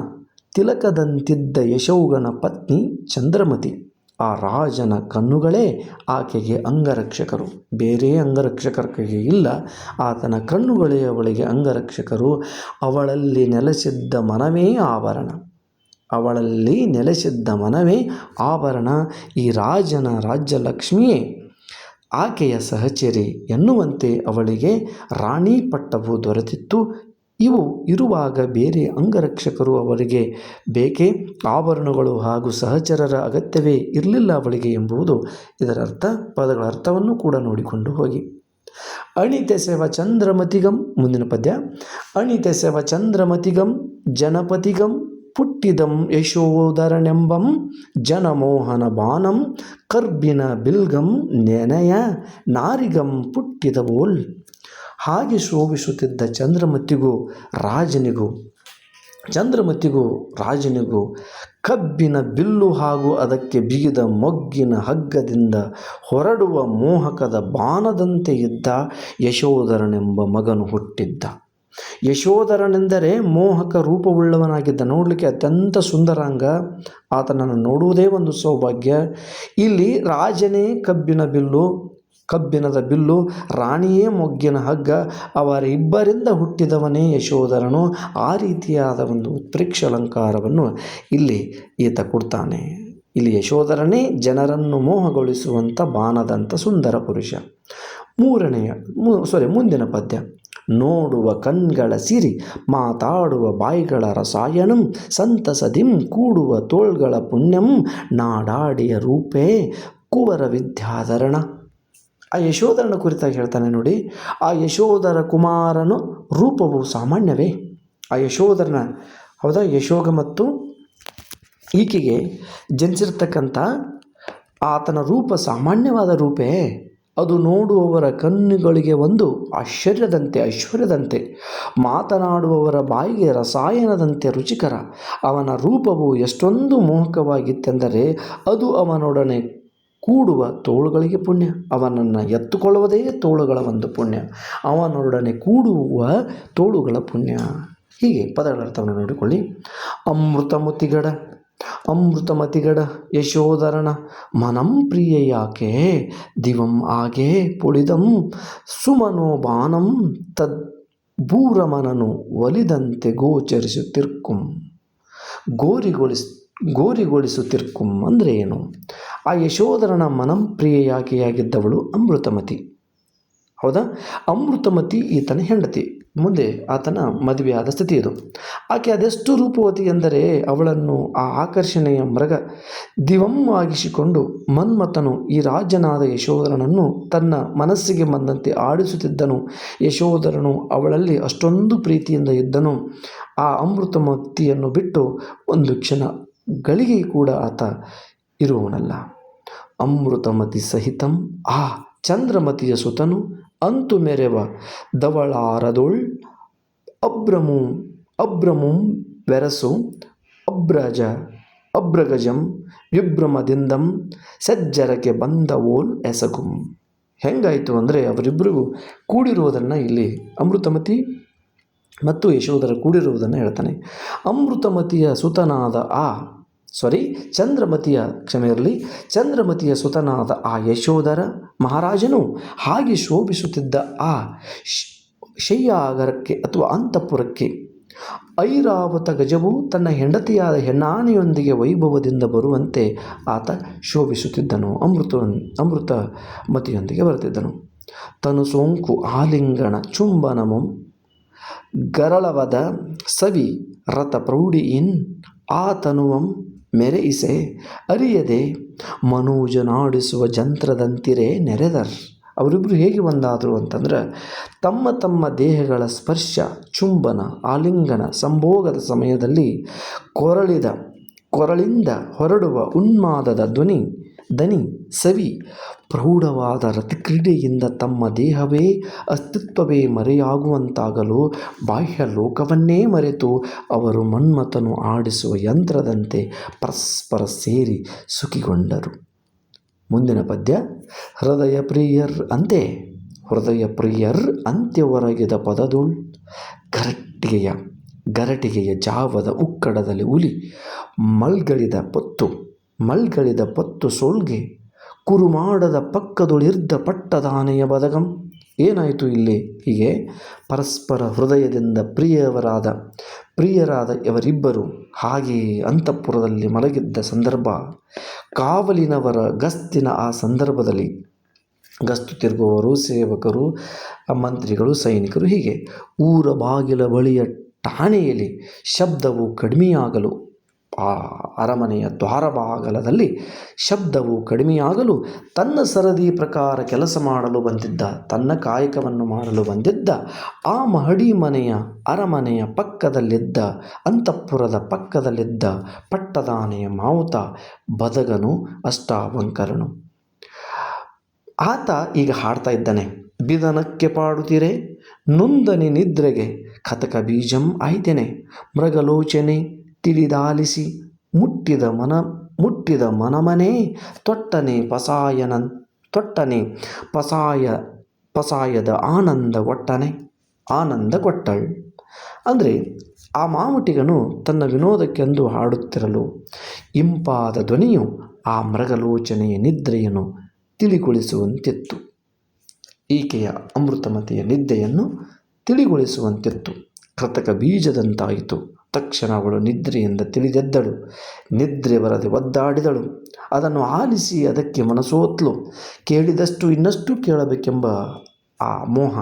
ತಿಲಕದಂತಿದ್ದ ಯಶೋಗನ ಪತ್ನಿ ಚಂದ್ರಮತಿ. ಆ ರಾಜನ ಕಣ್ಣುಗಳೇ ಆಕೆಗೆ ಅಂಗರಕ್ಷಕರು, ಬೇರೆ ಅಂಗರಕ್ಷಕರಿಗೆ ಇಲ್ಲ, ಆತನ ಕಣ್ಣುಗಳೇ ಅವಳಿಗೆ ಅಂಗರಕ್ಷಕರು. ಅವಳಲ್ಲಿ ನೆಲೆಸಿದ್ದ ಮನವೇ ಆಭರಣ, ಅವಳಲ್ಲಿ ನೆಲೆಸಿದ್ದ ಮನವೇ ಆಭರಣ. ಈ ರಾಜನ ರಾಜ್ಯಲಕ್ಷ್ಮಿಯೇ ಆಕೆಯ ಸಹಚರಿ ಎನ್ನುವಂತೆ ಅವಳಿಗೆ ರಾಣಿ ಪಟ್ಟವು ದೊರೆತಿತ್ತು. ಇವು ಇರುವಾಗ ಬೇರೆ ಅಂಗರಕ್ಷಕರು ಅವರಿಗೆ ಬೇಕೇ? ಆಭರಣಗಳು ಹಾಗೂ ಸಹಚರರ ಅಗತ್ಯವೇ ಇರಲಿಲ್ಲ ಅವಳಿಗೆ ಎಂಬುದು ಇದರ ಅರ್ಥ. ಪದಗಳ ಅರ್ಥವನ್ನು ಕೂಡ ನೋಡಿಕೊಂಡು ಹೋಗಿ. ಅಣಿತೆಸೆವ ಚಂದ್ರಮತಿಗಂ, ಮುಂದಿನ ಪದ್ಯ. ಅಣಿತೆಸೆವ ಚಂದ್ರಮತಿಗಂ ಜನಪತಿಗಂ ಪುಟ್ಟಿದಂ ಯಶೋಧರನೆಂಬಂ ಜನಮೋಹನ ಬಾಣಂ ಕರ್ಬಿನ ಬಿಲ್ಗಂ ನೆನೆಯ ನಾರಿಗಂ ಪುಟ್ಟಿದವೋಲ್. ಹಾಗೆ ಶೋಭಿಸುತ್ತಿದ್ದ ಚಂದ್ರಮತಿಗೂ ರಾಜನಿಗೂ ಕಬ್ಬಿನ ಬಿಲ್ಲು ಹಾಗೂ ಅದಕ್ಕೆ ಬಿಗಿದ ಮೊಗ್ಗಿನ ಹಗ್ಗದಿಂದ ಹೊರಡುವ ಮೋಹಕದ ಬಾಣದಂತೆ ಇದ್ದ ಯಶೋಧರನೆಂಬ ಮಗನು ಹುಟ್ಟಿದ್ದ. ಯಶೋಧರನೆಂದರೆ ಮೋಹಕ ರೂಪವುಳ್ಳವನಾಗಿದ್ದ, ನೋಡಲಿಕ್ಕೆ ಅತ್ಯಂತ ಸುಂದರಾಂಗ. ಆತನನ್ನು ನೋಡುವುದೇ ಒಂದು ಸೌಭಾಗ್ಯ. ಇಲ್ಲಿ ರಾಜನೇ ಕಬ್ಬಿಣದ ಬಿಲ್ಲು, ರಾಣಿಯೇ ಮೊಗ್ಗಿನ ಹಗ್ಗ, ಅವರ ಇಬ್ಬರಿಂದ ಹುಟ್ಟಿದವನೇ ಯಶೋಧರನು. ಆ ರೀತಿಯಾದ ಒಂದು ಉತ್ಪ್ರೇಕ್ಷ ಅಲಂಕಾರವನ್ನು ಇಲ್ಲಿ ಈತ ಕೊಡ್ತಾನೆ. ಇಲ್ಲಿ ಯಶೋಧರನೇ ಜನರನ್ನು ಮೋಹಗೊಳಿಸುವಂಥ ಬಾಣದಂಥ ಸುಂದರ ಪುರುಷ. ಮುಂದಿನ ಪದ್ಯ. ನೋಡುವ ಕಣ್ಗಳ ಸಿರಿ ಮಾತಾಡುವ ಬಾಯಿಗಳ ರಸಾಯನಂ ಸಂತಸದಿಂ ಕೂಡುವ ತೋಳ್ಗಳ ಪುಣ್ಯಂ ನಾಡಾಡಿಯ ರೂಪೇ ಕುವರ ವಿದ್ಯಾಧರಣ. ಆ ಯಶೋಧರನ ಕುರಿತಾಗಿ ಹೇಳ್ತಾನೆ ನೋಡಿ. ಆ ಯಶೋಧರ ಕುಮಾರನು ರೂಪವು ಸಾಮಾನ್ಯವೇ? ಆ ಯಶೋಗ ಮತ್ತು ಈಕೆಗೆ ಜನಿಸಿರ್ತಕ್ಕಂಥ ಆತನ ರೂಪ ಸಾಮಾನ್ಯವಾದ ರೂಪೇ? ಅದು ನೋಡುವವರ ಕಣ್ಣುಗಳಿಗೆ ಒಂದು ಐಶ್ವರ್ಯದಂತೆ, ಮಾತನಾಡುವವರ ಬಾಯಿಗೆ ರಸಾಯನದಂತೆ ರುಚಿಕರ. ಅವನ ರೂಪವು ಎಷ್ಟೊಂದು ಮೋಹಕವಾಗಿತ್ತೆಂದರೆ ಅದು ಅವನೊಡನೆ ಕೂಡುವ ತೋಳುಗಳಿಗೆ ಪುಣ್ಯ. ಅವನನ್ನು ಎತ್ತುಕೊಳ್ಳುವುದೇ ತೋಳುಗಳ ಒಂದು ಪುಣ್ಯ, ಅವನೊಡನೆ ಕೂಡುವ ತೋಳುಗಳ ಪುಣ್ಯ. ಹೀಗೆ ಪದಗಳ ಅರ್ಥವನ್ನು ನೋಡಿಕೊಳ್ಳಿ. ಅಮೃತಮತಿಗಡ ಯಶೋಧರನ ಮನಂ ಪ್ರಿಯಯಾಕೆ ದಿವಂ ಆಗೆ ಪುಳಿದಂ ಸುಮನೋಬಾನಂ ತದ್ ಭೂರಮನನು ಒಲಿದಂತೆ ಗೋರಿಗೊಳಿಸುತ್ತಿರ್ಕುಂ ಅಂದರೆ ಏನು? ಆ ಯಶೋಧರನ ಮನಂ ಪ್ರಿಯಯಾಕೆಯಾಗಿದ್ದವಳು ಅಮೃತಮತಿ. ಹೌದಾ? ಅಮೃತಮತಿ ಈತನ ಹೆಂಡತಿ. ಮುಂದೆ ಆತನ ಮದುವೆಯಾದ ಸ್ಥಿತಿ ಇದು. ಆಕೆ ಅದೆಷ್ಟು ರೂಪವತಿ ಎಂದರೆ ಅವಳನ್ನು ಆ ಆಕರ್ಷಣೆಯ ಮೃಗ ದಿವಂ ಆಗಿಸಿಕೊಂಡು ಮನ್ಮಥನು ಈ ರಾಜನಾದ ಯಶೋಧರನನ್ನು ತನ್ನ ಮನಸ್ಸಿಗೆ ಬಂದಂತೆ ಆಡಿಸುತ್ತಿದ್ದನು. ಯಶೋಧರನು ಅವಳಲ್ಲಿ ಅಷ್ಟೊಂದು ಪ್ರೀತಿಯಿಂದ ಇದ್ದನು. ಆ ಅಮೃತಮತಿಯನ್ನು ಬಿಟ್ಟು ಒಂದು ಕ್ಷಣ ಗಳಿಗೆ ಕೂಡ ಆತ ಇರುವವನಲ್ಲ. ಅಮೃತಮತಿ ಸಹಿತಂ ಆ ಚಂದ್ರಮತಿಯ ಸುತನು ಅಂತು ಮೆರೆವ ಧವಳಾರದೊಳ್ ಅಭ್ರಮುಂ ಬೆರಸು ಅಭ್ರಗಜಂ ವಿಭ್ರಮದಿಂದಂ ಸಜ್ಜರಕ್ಕೆ ಬಂದವೋಲ್ ಎಸಗುಂ. ಹೆಂಗಾಯಿತು ಅಂದರೆ ಅವರಿಬ್ಬರಿಗೂ ಕೂಡಿರುವುದನ್ನು ಇಲ್ಲಿ ಅಮೃತಮತಿ ಮತ್ತು ಯಶೋಧರ ಕೂಡಿರುವುದನ್ನು ಹೇಳ್ತಾನೆ. ಚಂದ್ರಮತಿಯ ಸುತನಾದ ಆ ಯಶೋಧರ ಮಹಾರಾಜನು ಹಾಗೆ ಶೋಭಿಸುತ್ತಿದ್ದ ಆ ಶಯ್ಯಾಗರಕ್ಕೆ ಅಥವಾ ಅಂತಃಪುರಕ್ಕೆ ಐರಾವತ ಗಜವು ತನ್ನ ಹೆಂಡತಿಯಾದ ಹೆಣ್ಣಾನೆಯೊಂದಿಗೆ ವೈಭವದಿಂದ ಬರುವಂತೆ ಆತ ಶೋಭಿಸುತ್ತಿದ್ದನು. ಅಮೃತಮತಿಯೊಂದಿಗೆ ಬರುತ್ತಿದ್ದನು. ತನು ಸೋಂಕು ಆಲಿಂಗನ ಚುಂಬನಮಂ ಗರಳವದ ಸವಿ ರಥ ಪ್ರೌಢಿಯಿನ್ ಆತನುವಂ ಮೆರೆಯಿಸೆ ಅರಿಯದೆ ಮನೋಜನಾಡಿಸುವ ಜಂತ್ರದಂತಿರೇ ನೆರೆದರ್. ಅವರಿಬ್ಬರು ಹೇಗೆ ಒಂದಾದರು ಅಂತಂದ್ರೆ ತಮ್ಮ ದೇಹಗಳ ಸ್ಪರ್ಶ, ಚುಂಬನ, ಆಲಿಂಗನ, ಸಂಭೋಗದ ಸಮಯದಲ್ಲಿ ಕೊರಳಿಂದ ಹೊರಡುವ ಉನ್ಮಾದದ ದನಿ ಸವಿ ಪ್ರೌಢವಾದ ರತಿಕ್ರೀಡೆಯಿಂದ ತಮ್ಮ ದೇಹವೇ ಅಸ್ತಿತ್ವವೇ ಮರೆಯಾಗುವಂತಾಗಲು ಬಾಹ್ಯ ಲೋಕವನ್ನೇ ಮರೆತು ಅವರು ಮನ್ಮಥನು ಆಡಿಸುವ ಯಂತ್ರದಂತೆ ಪರಸ್ಪರ ಸೇರಿ ಸುಖಿಗೊಂಡರು. ಮುಂದಿನ ಪದ್ಯ. ಹೃದಯ ಪ್ರಿಯರ್ ಅಂತೆ ಹೊರಗಿದ ಪದದುಳ್ ಗರಟಿಗೆಯ ಜಾವದ ಉಕ್ಕಡದಲ್ಲಿ ಹುಲಿ ಮಲ್ಗಳಿದ ಪತ್ತು ಸೋಲ್ಗೆ ಕುರುಮಾಡದ ಪಕ್ಕದುಳಿರ್ದ ಪಟ್ಟದಾನೆಯ ಬದಗಂ. ಏನಾಯಿತು ಇಲ್ಲಿ? ಹೀಗೆ ಪರಸ್ಪರ ಹೃದಯದಿಂದ ಪ್ರಿಯರಾದ ಇವರಿಬ್ಬರು ಹಾಗೆಯೇ ಅಂತಃಪುರದಲ್ಲಿ ಮಲಗಿದ್ದ ಸಂದರ್ಭ, ಕಾವಲಿನವರ ಗಸ್ತಿನ ಆ ಸಂದರ್ಭದಲ್ಲಿ ಗಸ್ತು ತಿರುಗುವವರು, ಸೇವಕರು, ಮಂತ್ರಿಗಳು, ಸೈನಿಕರು, ಹೀಗೆ ಊರ ಬಾಗಿಲ ಬಳಿಯ ಠಾಣೆಯಲ್ಲಿ ಶಬ್ದವು ಕಡಿಮೆಯಾಗಲು, ಆ ಅರಮನೆಯ ದ್ವಾರಬಾಗಲದಲ್ಲಿ ಶಬ್ದವು ಕಡಿಮೆಯಾಗಲು ತನ್ನ ಸರದಿ ಪ್ರಕಾರ ಕೆಲಸ ಮಾಡಲು ಬಂದಿದ್ದ, ತನ್ನ ಕಾಯಕವನ್ನು ಮಾಡಲು ಬಂದಿದ್ದ ಆ ಮಹಡಿ ಮನೆಯ ಅರಮನೆಯ ಪಕ್ಕದಲ್ಲಿದ್ದ, ಅಂತಃಪುರದ ಪಕ್ಕದಲ್ಲಿದ್ದ ಪಟ್ಟದಾನೆಯ ಮಾವುತ ಬದಗನು ಅಷ್ಟಾವಂಕರನು. ಆತ ಈಗ ಹಾಡ್ತಾ ಇದ್ದಾನೆ. ಬಿದನಕ್ಕೆ ಪಾಡುತ್ತೀರೆ ನೊಂದನಿ ನಿದ್ರೆಗೆ ಕಥಕ ಬೀಜಂ ಆಯ್ತೆನೆ ಮೃಗಲೋಚನೆ ತಿಳಿದಾಲಿಸಿ ಮುಟ್ಟಿದ ಮನಮನೆ ತೊಟ್ಟನೆ ಪಸಾಯದ ಆನಂದ ಕೊಟ್ಟಳ್. ಅಂದರೆ ಆ ಮಾವುಟಿಗನು ತನ್ನ ವಿನೋದಕ್ಕೆಂದು ಹಾಡುತ್ತಿರಲು ಇಂಪಾದ ಧ್ವನಿಯು ಆ ಮೃಗಲೋಚನೆಯ ನಿದ್ರೆಯನ್ನು ತಿಳಿಗೊಳಿಸುವಂತಿತ್ತು. ಈಕೆಯ ಅಮೃತಮತಿಯ ನಿದ್ದೆಯನ್ನು ತಿಳಿಗೊಳಿಸುವಂತಿತ್ತು. ಕೃತಕ ಬೀಜದಂತಾಯಿತು. ತಕ್ಷಣ ಅವಳು ನಿದ್ರೆಯಿಂದ ತಿಳಿದೆದ್ದಳು. ನಿದ್ರೆ ಬರದೆ ಒದ್ದಾಡಿದಳು. ಅದನ್ನು ಆಲಿಸಿ ಅದಕ್ಕೆ ಮನಸೋತ್ಲು. ಕೇಳಿದಷ್ಟು ಇನ್ನಷ್ಟು ಕೇಳಬೇಕೆಂಬ ಆ ಮೋಹ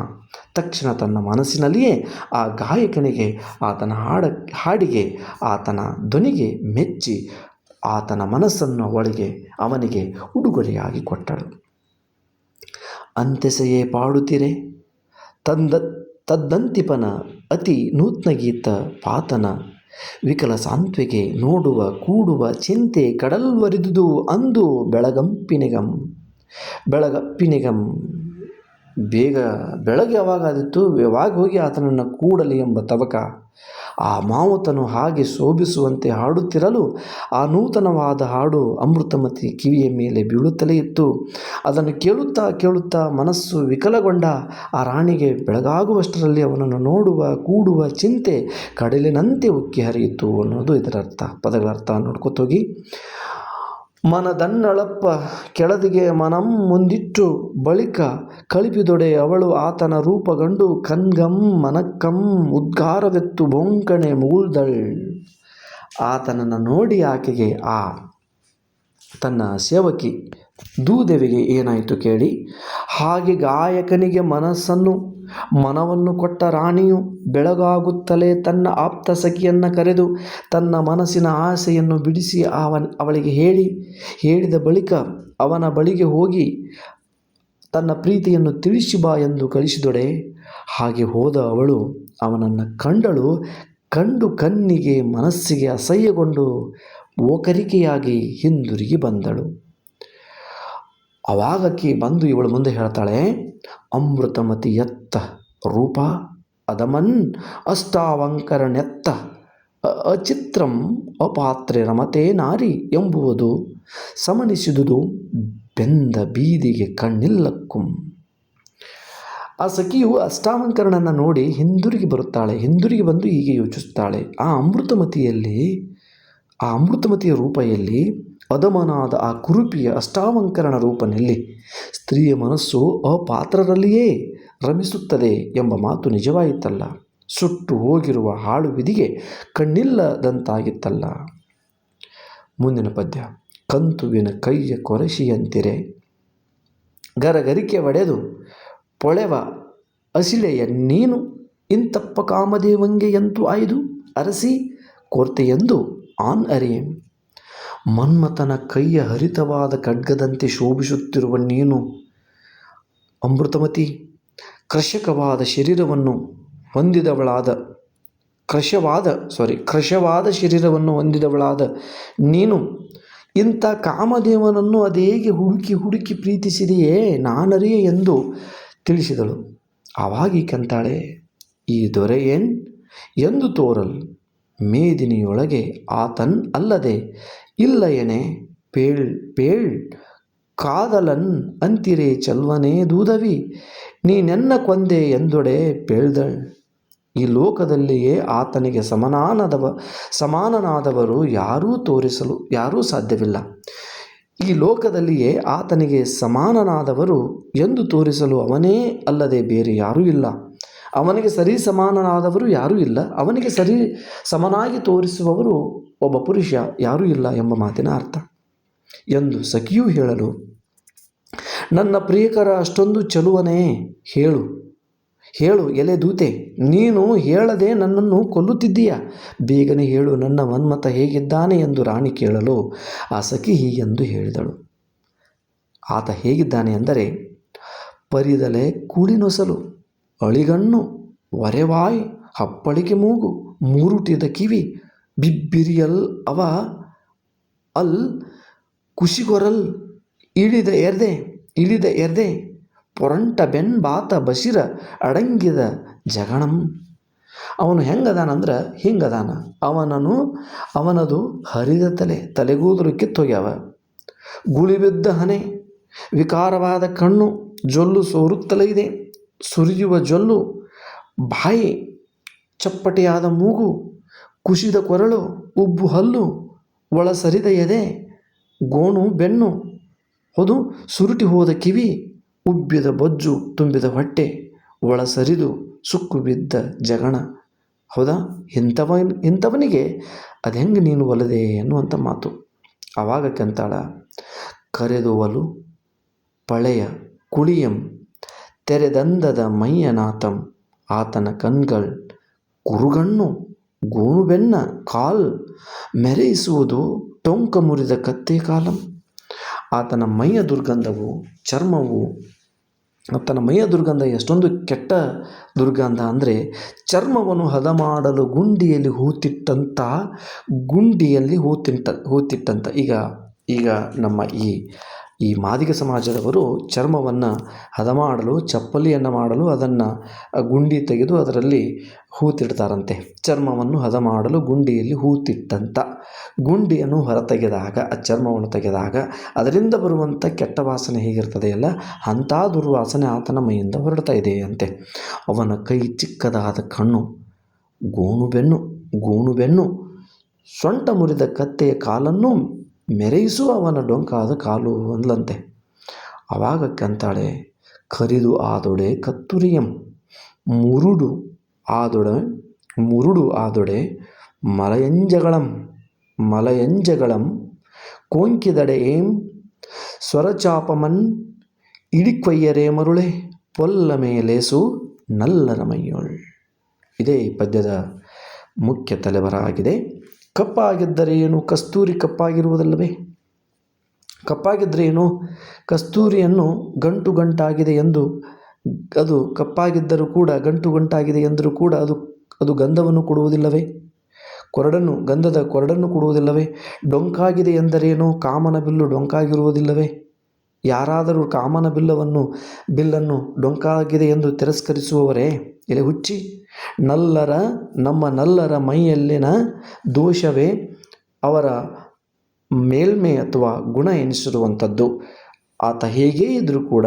ತಕ್ಷಣ ತನ್ನ ಮನಸ್ಸಿನಲ್ಲಿಯೇ ಆ ಗಾಯಕನಿಗೆ, ಆತನ ಹಾಡಿಗೆ, ಆತನ ಧ್ವನಿಗೆ ಮೆಚ್ಚಿ ಆತನ ಮನಸ್ಸನ್ನು ಅವನಿಗೆ ಉಡುಗೊರೆಯಾಗಿ ಕೊಟ್ಟಳು. ಅಂತೆಸೆಯೇ ಪಾಡುತ್ತೀರೆ ತದ್ದಂತಿಪನ ಅತಿ ನೂತ್ನಗೀತ ಪಾತನ ವಿಕಲ ಸಾಂತ್ವೆಗೆ ನೋಡುವ ಕೂಡುವ ಚಿಂತೆ ಕಡಲ್ವರಿದುದು ಅಂದು ಬೆಳಗಪ್ಪಿನಿಗಂ. ಬೇಗ ಬೆಳಗ್ಗೆ ಯಾವಾಗಾದಿತ್ತು, ಯಾವಾಗ ಹೋಗಿ ಆತನನ್ನು ಕೂಡಲಿ ಎಂಬ ತವಕ. ಆ ಮಾವುತನು ಹಾಗೆ ಶೋಭಿಸುವಂತೆ ಹಾಡುತ್ತಿರಲು ಆ ನೂತನವಾದ ಹಾಡು ಅಮೃತಮತಿ ಕಿವಿಯ ಮೇಲೆ ಬೀಳುತ್ತಲೇ ಇತ್ತು. ಅದನ್ನು ಕೇಳುತ್ತಾ ಮನಸ್ಸು ವಿಕಲಗೊಂಡ ಆ ರಾಣಿಗೆ ಬೆಳಗಾಗುವಷ್ಟರಲ್ಲಿ ಅವನನ್ನು ನೋಡುವ ಕೂಡುವ ಚಿಂತೆ ಕಡಲಿನಂತೆ ಉಕ್ಕಿ ಹರಿಯಿತು ಅನ್ನೋದು ಇದರ ಅರ್ಥ. ಪದಗಳ ಅರ್ಥ ನೋಡ್ಕೊತೋಗಿ. ಮನದನ್ನಳಪ್ಪ ಕೆಳದಿಗೆ ಮನಂ ಮುಂದಿಟ್ಟು ಬಳಿಕ ಕಳಿಪಿದೊಡೆ ಅವಳು ಆತನ ರೂಪಗಂಡು ಕನ್ಗಂ ಮನಕ್ಕಂ ಉದ್ಗಾರವೆತ್ತು ಬೊಂಕಣೆ ಮುಗುಳ್ದಳ್. ಆತನನ್ನು ನೋಡಿ ಆಕೆಗೆ, ಆ ತನ್ನ ಸೇವಕಿ ದೂದೆವಿಗೆ ಏನಾಯಿತು ಕೇಳಿ. ಹಾಗೆ ಗಾಯಕನಿಗೆ ಮನವನ್ನು ಕೊಟ್ಟ ರಾಣಿಯು ಬೆಳಗಾಗುತ್ತಲೇ ತನ್ನ ಆಪ್ತ ಸಖಿಯನ್ನು ಕರೆದು ತನ್ನ ಮನಸ್ಸಿನ ಆಸೆಯನ್ನು ಬಿಡಿಸಿ ಅವಳಿಗೆ ಹೇಳಿದ ಬಳಿಕ ಅವನ ಬಳಿಗೆ ಹೋಗಿ ತನ್ನ ಪ್ರೀತಿಯನ್ನು ತಿಳಿಸಿ ಬಾ ಎಂದು ಕಳಿಸಿದೊಡೆ. ಹಾಗೆ ಹೋದ ಅವಳು ಅವನನ್ನು ಕಂಡು ಕಣ್ಣಿಗೆ ಮನಸ್ಸಿಗೆ ಅಸಹ್ಯಗೊಂಡು ಓಕರಿಕೆಯಾಗಿ ಹಿಂದಿರುಗಿ ಬಂದಳು. ಅವಾಗಕ್ಕೆ ಬಂದು ಇವಳು ಮುಂದೆ ಹೇಳ್ತಾಳೆ, ಅಮೃತಮತಿ ಎತ್ತ ರೂಪ ಅದಮನ್ ಅಷ್ಟಾವಂಕರನೆತ್ತ ಅಚಿತ್ರಂ ಅಪಾತ್ರೆ ರಮತೆ ನಾರಿ ಎಂಬುವುದು ಸಮನಿಸಿದುದು ಬೆಂದ ಬೀದಿಗೆ ಕಣ್ಣಿಲ್ಲಕ್ಕುಂ. ಆ ಸಖಿಯು ಅಷ್ಟಾವಂಕರನನ್ನು ನೋಡಿ ಹಿಂದಿರುಗಿ ಬಂದು ಹೀಗೆ ಯೋಚಿಸುತ್ತಾಳೆ. ಆ ಅಮೃತಮತಿಯ ರೂಪ ಎಲ್ಲಿ? ಅಧಮನಾದ ಆ ಕುರುಪಿಯ ಅಷ್ಟಾವಂಕರನ ರೂಪನೆಲ್ಲಿ? ಸ್ತ್ರೀಯ ಮನಸ್ಸು ಅಪಾತ್ರರಲ್ಲಿಯೇ ರಮಿಸುತ್ತದೆ ಎಂಬ ಮಾತು ನಿಜವಾಯಿತಲ್ಲ. ಸುಟ್ಟು ಹೋಗಿರುವ ಹಾಳು ವಿಧಿಗೆ ಕಣ್ಣಿಲ್ಲದಂತಾಗಿತ್ತಲ್ಲ. ಮುಂದಿನ ಪದ್ಯ. ಕಂತುವಿನ ಕೈಯ ಕೊರಶಿಯಂತಿರೆ ಗರಗರಿಕೆ ಒಡೆದು ಪೊಳೆವ ಅಸಿಳೆಯ ನೀನು ಇಂತಪ್ಪ ಕಾಮದೇವಂಗೆ ಎಂತು ಆಯ್ದು ಅರಸಿ ಕೋರ್ತೆಯೆಂದು ಆನ್ ಅರಿಯಂ. ಮನ್ಮಥನ ಕೈಯ ಹರಿತವಾದ ಖಡ್ಗದಂತೆ ಶೋಭಿಸುತ್ತಿರುವ ನೀನು ಅಮೃತಮತಿ, ಕೃಶವಾದ ಶರೀರವನ್ನು ಹೊಂದಿದವಳಾದ ನೀನು ಇಂಥ ಕಾಮದೇವನನ್ನು ಅದೇಗೆ ಹುಡುಕಿ ಪ್ರೀತಿಸಿದೆಯೇ ನಾನರಿಯೆ ಎಂದು ತಿಳಿಸಿದಳು. ಆವಾಗೀಕಂತಾಳೆ, ಈ ದೊರೆಯೇನ್ ಎಂದು ತೋರಲ್ ಮೇದಿನಿಯೊಳಗೆ ಆತನ್ ಅಲ್ಲದೆ ಇಲ್ಲ ಎನೆ ಪೇಳ್ ಕಾದಲನ್ ಅಂತಿರೆ ಚಲ್ವನೇ ದೂದವಿ ನೀನೆನ್ನ ಕೊಂದೆ ಎಂದೊಡೆ ಪೇಳ್ದಳ್. ಈ ಲೋಕದಲ್ಲಿಯೇ ಆತನಿಗೆ ಸಮಾನನಾದವರು ಯಾರೂ ಸಾಧ್ಯವಿಲ್ಲ. ಈ ಲೋಕದಲ್ಲಿಯೇ ಆತನಿಗೆ ಸಮಾನನಾದವರು ಎಂದು ತೋರಿಸಲು ಅವನೇ ಅಲ್ಲದೆ ಬೇರೆ ಯಾರೂ ಇಲ್ಲ. ಅವನಿಗೆ ಸರಿ ಸಮಾನನಾದವರು ಯಾರೂ ಇಲ್ಲ. ಅವನಿಗೆ ಸರಿ ಸಮನಾಗಿ ತೋರಿಸುವವರು ಒಬ್ಬ ಪುರುಷ ಯಾರೂ ಇಲ್ಲ ಎಂಬ ಮಾತಿನ ಅರ್ಥ ಎಂದು ಸಖಿಯು ಹೇಳಲು, ನನ್ನ ಪ್ರಿಯಕರ ಅಷ್ಟೊಂದು ಚಲುವನೇ, ಹೇಳು ಎಲೆ ದೂತೆ, ನೀನು ಹೇಳದೆ ನನ್ನನ್ನು ಕೊಲ್ಲುತ್ತಿದ್ದೀಯ, ಬೇಗನೆ ಹೇಳು ನನ್ನ ಮನ್ಮಥ ಹೇಗಿದ್ದಾನೆ ಎಂದು ರಾಣಿ ಕೇಳಲು ಆ ಸಖಿ ಹೀಗೆಂದು ಹೇಳಿದಳು. ಆತ ಹೇಗಿದ್ದಾನೆ ಎಂದರೆ, ಪರಿದಲೆ ಕೂಳಿನೊಸಲು, ಅಳಿಗಣ್ಣು, ಒರೆವಾಯ್, ಹಪ್ಪಳಿಕೆ ಮೂಗು, ಮೂರುಟಿದ ಕಿವಿ, ಬಿಬ್ಬಿರಿಯಲ್ ಅವ ಅಲ್ ಕುಶಿಗೊರಲ್, ಇಳಿದ ಎರ್ದೆ, ಪೊರಂಟ ಬೆನ್ ಬಾತ ಬಶಿರ ಅಡಂಗಿದ ಜಗಣಂ. ಅವನು ಹೆಂಗದಾನಂದ್ರೆ ಹಿಂಗದಾನ. ಅವನದು ಹರಿದ ತಲೆಗೂದಲು ಕಿತ್ತೋಗ್ಯಾವ, ಗುಳಿಬಿದ್ದ ಹನೆ, ವಿಕಾರವಾದ ಕಣ್ಣು, ಜೊಲ್ಲು ಸೋರುತ್ತಲೇ ಇದೆ, ಸುರಿಯುವ ಜೊಲ್ಲು, ಬಾಯಿ, ಚಪ್ಪಟೆಯಾದ ಮೂಗು, ಕುಸಿದ ಕೊರಳು, ಉಬ್ಬು ಹಲ್ಲು, ಒಳಸರಿದ ಎದೆ, ಗೋಣು ಬೆನ್ನು, ಹೊದು ಸುರುಟಿ ಹೋದ ಕಿವಿ, ಉಬ್ಬಿದ ಬೊಜ್ಜು ತುಂಬಿದ ಹೊಟ್ಟೆ, ಒಳಸರಿದು ಸುಕ್ಕು ಬಿದ್ದ ಜಗಣ. ಹೌದಾ, ಇಂಥವನಿಗೆ ಅದೆಂಗೆ ನೀನು ಒಲದೆ ಎನ್ನುವಂಥ ಮಾತು. ಆವಾಗ ಕಂತಾಳ, ಕರೆದುವಲು ಪಳೆಯ ಕುಳಿಯಂ ತೆರೆದಂದದ ಮೈಯನಾಥಂ, ಆತನ ಕಣ್ಗಳ್ ಕುರುಗಣ್ಣು, ಗೋಣುಬೆನ್ನ ಕಾಲ್ ಮೆರೆಯಿಸುವುದು ಟೊಂಕ ಮುರಿದ ಕತ್ತೆ ಕಾಲಂ. ಆತನ ಮೈಯ ದುರ್ಗಂಧವು, ಆತನ ಮೈಯ ದುರ್ಗಂಧ ಎಷ್ಟೊಂದು ಕೆಟ್ಟ ದುರ್ಗಂಧ ಅಂದರೆ, ಚರ್ಮವನ್ನು ಹದ ಮಾಡಲು ಗುಂಡಿಯಲ್ಲಿ ಹೂತಿಟ್ಟಂತ. ಈಗ ನಮ್ಮ ಈ ಮಾದಿಗ ಸಮಾಜದವರು ಚರ್ಮವನ್ನು ಹದ ಮಾಡಲು, ಚಪ್ಪಲಿಯನ್ನು ಮಾಡಲು ಅದನ್ನು ಗುಂಡಿ ತೆಗೆದು ಅದರಲ್ಲಿ ಹೂತಿಡ್ತಾರಂತೆ. ಚರ್ಮವನ್ನು ಹದ ಮಾಡಲು ಗುಂಡಿಯಲ್ಲಿ ಹೂತಿಟ್ಟಂತ ಗುಂಡಿಯನ್ನು ಹೊರತೆಗೆದಾಗ, ಆ ಚರ್ಮವನ್ನು ತೆಗೆದಾಗ ಅದರಿಂದ ಬರುವಂಥ ಕೆಟ್ಟ ವಾಸನೆ ಹೇಗಿರ್ತದೆಯಲ್ಲ, ಅಂಥ ದುರ್ವಾಸನೆ ಆತನ ಮೈಯಿಂದ ಹೊರಡ್ತಾ ಇದೆ ಅಂತೆ. ಅವನ ಕೈ ಚಿಕ್ಕದಾದ ಕಣ್ಣು, ಗೋಣುಬೆನ್ನು, ಸೊಂಟ ಮುರಿದ ಕತ್ತೆಯ ಕಾಲನ್ನು ಮೆರೆಯಿಸುವ ಅವನ ಡೊಂಕಾದ ಕಾಲು ಅಂದ್ಲಂತೆ. ಆವಾಗ ಕಂತಾಳೆ, ಕರಿದು ಆದೊಡೆ ಕತ್ತುರಿಯಂ, ಮುರುಡು ಆದೊಡೆ ಮಲಯಂಜಗಳಂ, ಕೋಂಕಿದಡೆ ಏಂ ಸ್ವರಚಾಪಮನ್, ಇಡಿಕೊಯ್ಯರೆ ಮರುಳೆ, ಪೊಲ್ಲ ಮೇಲೇಸು ನಲ್ಲರ ಮೈಯೊಳ್. ಇದೇ ಈ ಪದ್ಯದ ಮುಖ್ಯ ತಲೆಬರ ಆಗಿದೆ. ಕಪ್ಪಾಗಿದ್ದರೆ ಏನು, ಕಸ್ತೂರಿ ಕಪ್ಪಾಗಿರುವುದಲ್ಲವೇ? ಕಪ್ಪಾಗಿದ್ದರೆ ಏನು, ಕಸ್ತೂರಿಯನ್ನು ಗಂಟಾಗಿದೆ ಎಂದು, ಅದು ಕಪ್ಪಾಗಿದ್ದರೂ ಕೂಡ ಗಂಟಾಗಿದೆ ಎಂದರೂ ಕೂಡ ಅದು ಗಂಧವನ್ನು ಕೊಡುವುದಿಲ್ಲವೇ? ಗಂಧದ ಕೊರಡನ್ನು ಕೊಡುವುದಿಲ್ಲವೇ? ಡೊಂಕಾಗಿದೆ ಎಂದರೇನು, ಕಾಮನ ಬಿಲ್ಲು ಡೊಂಕಾಗಿರುವುದಿಲ್ಲವೇ? ಯಾರಾದರೂ ಕಾಮನ ಬಿಲ್ಲನ್ನು ಡೊಂಕಾಗಿದೆ ಎಂದು ತಿರಸ್ಕರಿಸುವವರೇ? ಎಲೆ ಹುಚ್ಚಿ, ನಮ್ಮ ನಲ್ಲರ ಮೈಯಲ್ಲಿನ ದೋಷವೇ ಅವರ ಮೇಲ್ಮೆ ಅಥವಾ ಗುಣ ಎನಿಸಿರುವಂಥದ್ದು. ಆತ ಹೇಗೇ ಇದ್ದರೂ ಕೂಡ,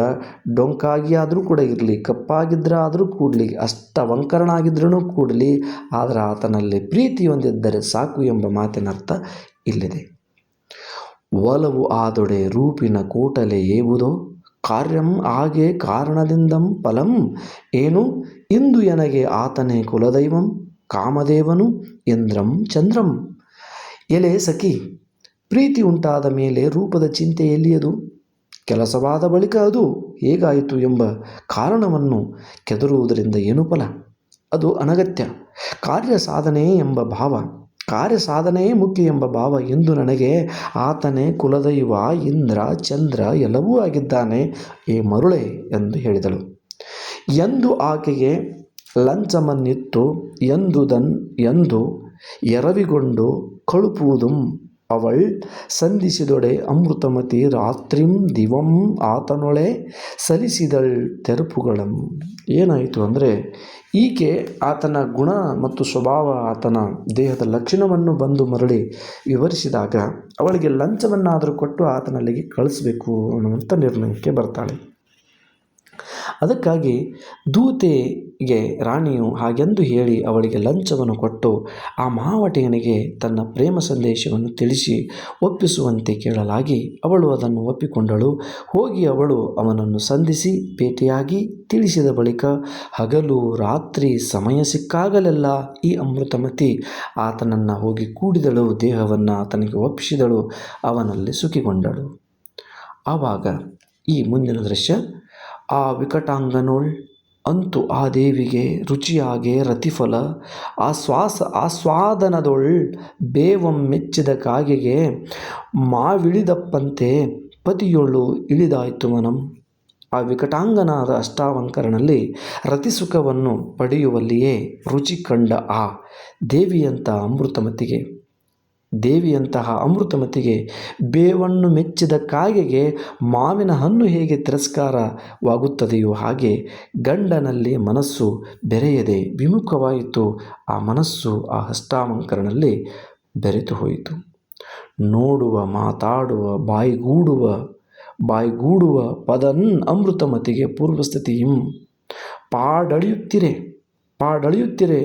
ಡೊಂಕಾಗಿ ಆದರೂ ಕೂಡ ಇರಲಿ, ಕಪ್ಪಾಗಿದ್ದರೂ ಕೂಡಲಿ, ಅಷ್ಟವಂಕರನಾಗಿದ್ರೂ ಕೂಡಲಿ, ಆದರೆ ಆತನಲ್ಲಿ ಪ್ರೀತಿಯೊಂದಿದ್ದರೆ ಸಾಕು ಎಂಬ ಮಾತಿನ ಅರ್ಥ ಇಲ್ಲಿದೆ. ಒಲವು ಆದೊಡೆ ರೂಪಿನ ಕೋಟಲೆ ಏವುದೋ, ಕಾರ್ಯಂ ಆಗೆ ಕಾರಣದಿಂದಂ ಫಲಂ ಏನು, ಇಂದು ಎನಗೆ ಆತನೇ ಕುಲದೈವಂ, ಕಾಮದೇವನು ಇಂದ್ರಂ ಚಂದ್ರಂ. ಎಲೆ ಸಖಿ, ಪ್ರೀತಿ ಉಂಟಾದ ಮೇಲೆ ರೂಪದ ಚಿಂತೆ ಎಲ್ಲಿಯದು? ಕೆಲಸವಾದ ಬಳಿಕ ಅದು ಹೇಗಾಯಿತು ಎಂಬ ಕಾರಣವನ್ನು ಕೆದರುವುದರಿಂದ ಏನು ಫಲ? ಅದು ಅನಗತ್ಯ. ಕಾರ್ಯಸಾಧನೆಯೇ ಮುಖ್ಯ ಎಂಬ ಭಾವ. ಎಂದು ನನಗೆ ಆತನೇ ಕುಲದೈವ, ಇಂದ್ರ, ಚಂದ್ರ ಎಲ್ಲವೂ ಆಗಿದ್ದಾನೆ ಏ ಮರುಳೆ ಎಂದು ಹೇಳಿದಳು. ಎಂದು ಆಕೆಗೆ ಲಂಚಮನ್ನಿತ್ತು ಎಂದು ಎರವಿಗೊಂಡು ಕಳುಪುವುದುಂ ಅವಳ್ ಸಂಧಿಸಿದೊಡೆ ಅಮೃತಮತಿ ರಾತ್ರಿಂ ದಿವಂ ಆತನೊಳೆ ಸಲಿಸಿದಳ್ ತೆರಪುಗಳಂ. ಏನಾಯಿತು ಅಂದರೆ ಈಕೆ ಆತನ ಗುಣ ಮತ್ತು ಸ್ವಭಾವ, ಆತನ ದೇಹದ ಲಕ್ಷಣವನ್ನು ಬಂದು ಮರಳಿ ವಿವರಿಸಿದಾಗ ಅವಳಿಗೆ ಲಂಚವನ್ನಾದರೂ ಕೊಟ್ಟು ಆತನಲ್ಲಿಗೆ ಕಳಿಸ್ಬೇಕು ಅನ್ನುವಂಥ ನಿರ್ಣಯಕ್ಕೆ ಬರ್ತಾಳೆ. ಅದಕ್ಕಾಗಿ ದೂತೆಗೆ ರಾಣಿಯು ಹಾಗೆಂದು ಹೇಳಿ ಅವಳಿಗೆ ಲಂಚವನ್ನು ಕೊಟ್ಟು ಆ ಮಾವಟಿಗನಿಗೆ ತನ್ನ ಪ್ರೇಮ ಸಂದೇಶವನ್ನು ತಿಳಿಸಿ ಒಪ್ಪಿಸುವಂತೆ ಕೇಳಲಾಗಿ ಅವಳು ಅದನ್ನು ಒಪ್ಪಿಕೊಂಡಳು. ಹೋಗಿ ಅವಳು ಅವನನ್ನು ಸಂಧಿಸಿ ಭೇಟಿಯಾಗಿ ತಿಳಿಸಿದ ಬಳಿಕ ಹಗಲು ರಾತ್ರಿ ಸಮಯ ಸಿಕ್ಕಾಗಲೆಲ್ಲ ಈ ಅಮೃತಮತಿ ಆತನನ್ನು ಹೋಗಿ ಕೂಡಿದಳು, ದೇಹವನ್ನು ಆತನಿಗೆ ಒಪ್ಪಿಸಿದಳು, ಅವನಲ್ಲಿ ಸುಖಿಗೊಂಡಳು. ಆವಾಗ ಈ ಮುಂದಿನ ದೃಶ್ಯ, ಆ ವಿಕಟಾಂಗನೋಳ್ ಅಂತೂ ಆ ದೇವಿಗೆ ರುಚಿಯಾಗೆ ರತಿಫಲ ಆಸ್ವಾದನದೊಳ್ ಬೇವಂ ಮೆಚ್ಚಿದ ಕಾಗೆಗೆ ಮಾವಿಳಿದಪ್ಪಂತೆ ಪತಿಯೊಳು ಇಳಿದಾಯ್ತು ಮನಂ. ಆ ವಿಕಟಾಂಗನಾದ ಅಷ್ಟಾವಂಕರನಲ್ಲಿ ರತಿಸುಖವನ್ನು ಪಡೆಯುವಲ್ಲಿಯೇ ರುಚಿ ಕಂಡ ಆ ದೇವಿಯಂತಹ ಅಮೃತಮತಿಗೆ ಬೇವನ್ನು ಮೆಚ್ಚಿದ ಕಾಗೆಗೆ ಮಾವಿನ ಹಣ್ಣು ಹೇಗೆ ತಿರಸ್ಕಾರವಾಗುತ್ತದೆಯೋ ಹಾಗೆ ಗಂಡನಲ್ಲಿ ಮನಸ್ಸು ಬೆರೆಯದೆ ವಿಮುಖವಾಯಿತು. ಆ ಮನಸ್ಸು ಆ ಅಷ್ಟಾವಂಕರನಲ್ಲಿ ಬೆರೆತು ಹೋಯಿತು. ನೋಡುವ ಮಾತಾಡುವ ಬಾಯ್ಗೂಡುವ ಪದನ್ ಅಮೃತಮತಿಗೆ ಪೂರ್ವಸ್ಥಿತಿಯಂ ಪಾಡಳಿಯುತ್ತಿರೆ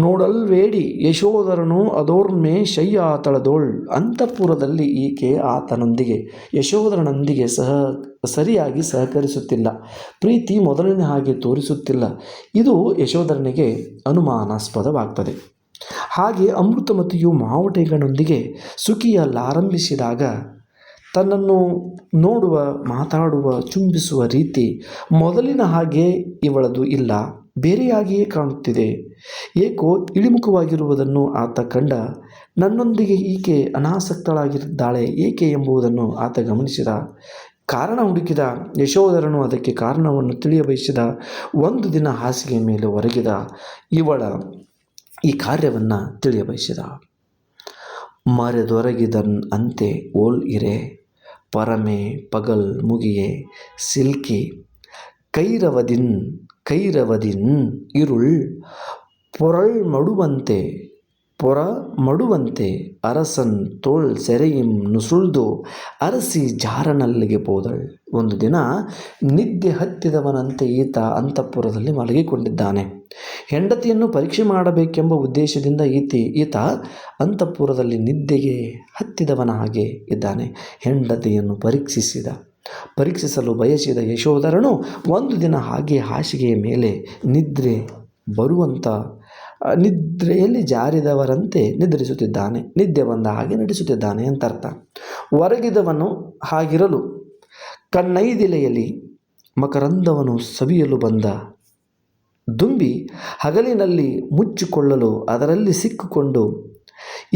ನೋಡಲ್ವೇಡಿ ಯಶೋಧರನು ಅದೋರ್ಮೆ ಶಯ್ಯಾತಳದೋಳ್. ಅಂತಃಪುರದಲ್ಲಿ ಈಕೆ ಯಶೋಧರನೊಂದಿಗೆ ಸರಿಯಾಗಿ ಸಹಕರಿಸುತ್ತಿಲ್ಲ, ಪ್ರೀತಿ ಮೊದಲಿನ ಹಾಗೆ ತೋರಿಸುತ್ತಿಲ್ಲ. ಇದು ಯಶೋಧರನಿಗೆ ಅನುಮಾನಾಸ್ಪದವಾಗ್ತದೆ. ಹಾಗೆ ಅಮೃತಮತಿಯು ಮಾವಟಿಗನೊಂದಿಗೆ ಸುಖಿಯಲಾರಂಭಿಸಿದಾಗ ತನ್ನನ್ನು ನೋಡುವ, ಮಾತಾಡುವ, ಚುಂಬಿಸುವ ರೀತಿ ಮೊದಲಿನ ಹಾಗೆ ಇವಳದು ಇಲ್ಲ, ಬೇರೆಯಾಗಿಯೇ ಕಾಣುತ್ತಿದೆ. ಏಕೋ ಇಳಿಮುಖವಾಗಿರುವುದನ್ನು ಆತ ಕಂಡ. ನನ್ನೊಂದಿಗೆ ಈಕೆ ಅನಾಸಕ್ತಳಾಗಿದ್ದಾಳೆ ಏಕೆ ಎಂಬುದನ್ನು ಆತ ಗಮನಿಸಿದ. ಕಾರಣ ಹುಡುಕಿದ. ಯಶೋಧರನು ಅದಕ್ಕೆ ಕಾರಣವನ್ನು ತಿಳಿಯಬಯಸಿದ. ಒಂದು ದಿನ ಹಾಸಿಗೆ ಮೇಲೆ ಒರಗಿದ. ಇವಳ ಈ ಕಾರ್ಯವನ್ನು ತಿಳಿಯಬಯಸಿದ. ಮರೆದೊರಗಿದನ್ ಅಂತೆ ಓಲ್ ಇರೆ ಪರಮೆ ಪಗಲ್ ಮುಗಿಯೆ ಸಿಲ್ಕಿ ಕೈರವದಿನ್ ಇರುಳ್ ಪೊರಮಡುವಂತೆ ಅರಸನ್ ತೋಳ್ ಸೆರೆಯಿಂ ನುಸುಳ್ದು ಅರಸಿ ಜಾರನಲ್ಲಿಗೆ ಹೋದಳ್. ಒಂದು ದಿನ ನಿದ್ದೆ ಹತ್ತಿದವನಂತೆ ಈತ ಅಂತಃಪುರದಲ್ಲಿ ಮಲಗಿಕೊಂಡಿದ್ದಾನೆ. ಹೆಂಡತಿಯನ್ನು ಪರೀಕ್ಷೆ ಮಾಡಬೇಕೆಂಬ ಉದ್ದೇಶದಿಂದ ಈತ ಅಂತಃಪುರದಲ್ಲಿ ನಿದ್ದೆಗೆ ಹತ್ತಿದವನ ಹಾಗೆ ಇದ್ದಾನೆ. ಹೆಂಡತಿಯನ್ನು ಪರೀಕ್ಷಿಸಲು ಬಯಸಿದ ಯಶೋಧರನು ಒಂದು ದಿನ ಹಾಗೆ ಹಾಸಿಗೆಯ ಮೇಲೆ ನಿದ್ರೆಯಲ್ಲಿ ಜಾರಿದವರಂತೆ ನಿದ್ದೆ ಬಂದ ಹಾಗೆ ನಡೆಸುತ್ತಿದ್ದಾನೆ ಅಂತರ್ಥ. ಹೊರಗಿದವನು ಹಾಗಿರಲು ಕಣ್ಣೈದಿಲೆಯಲ್ಲಿ ಮಕರಂದವನ್ನು ಸವಿಯಲು ಬಂದ ದುಂಬಿ ಹಗಲಿನಲ್ಲಿ ಮುಚ್ಚಿಕೊಳ್ಳಲು ಅದರಲ್ಲಿ ಸಿಕ್ಕಿಕೊಂಡು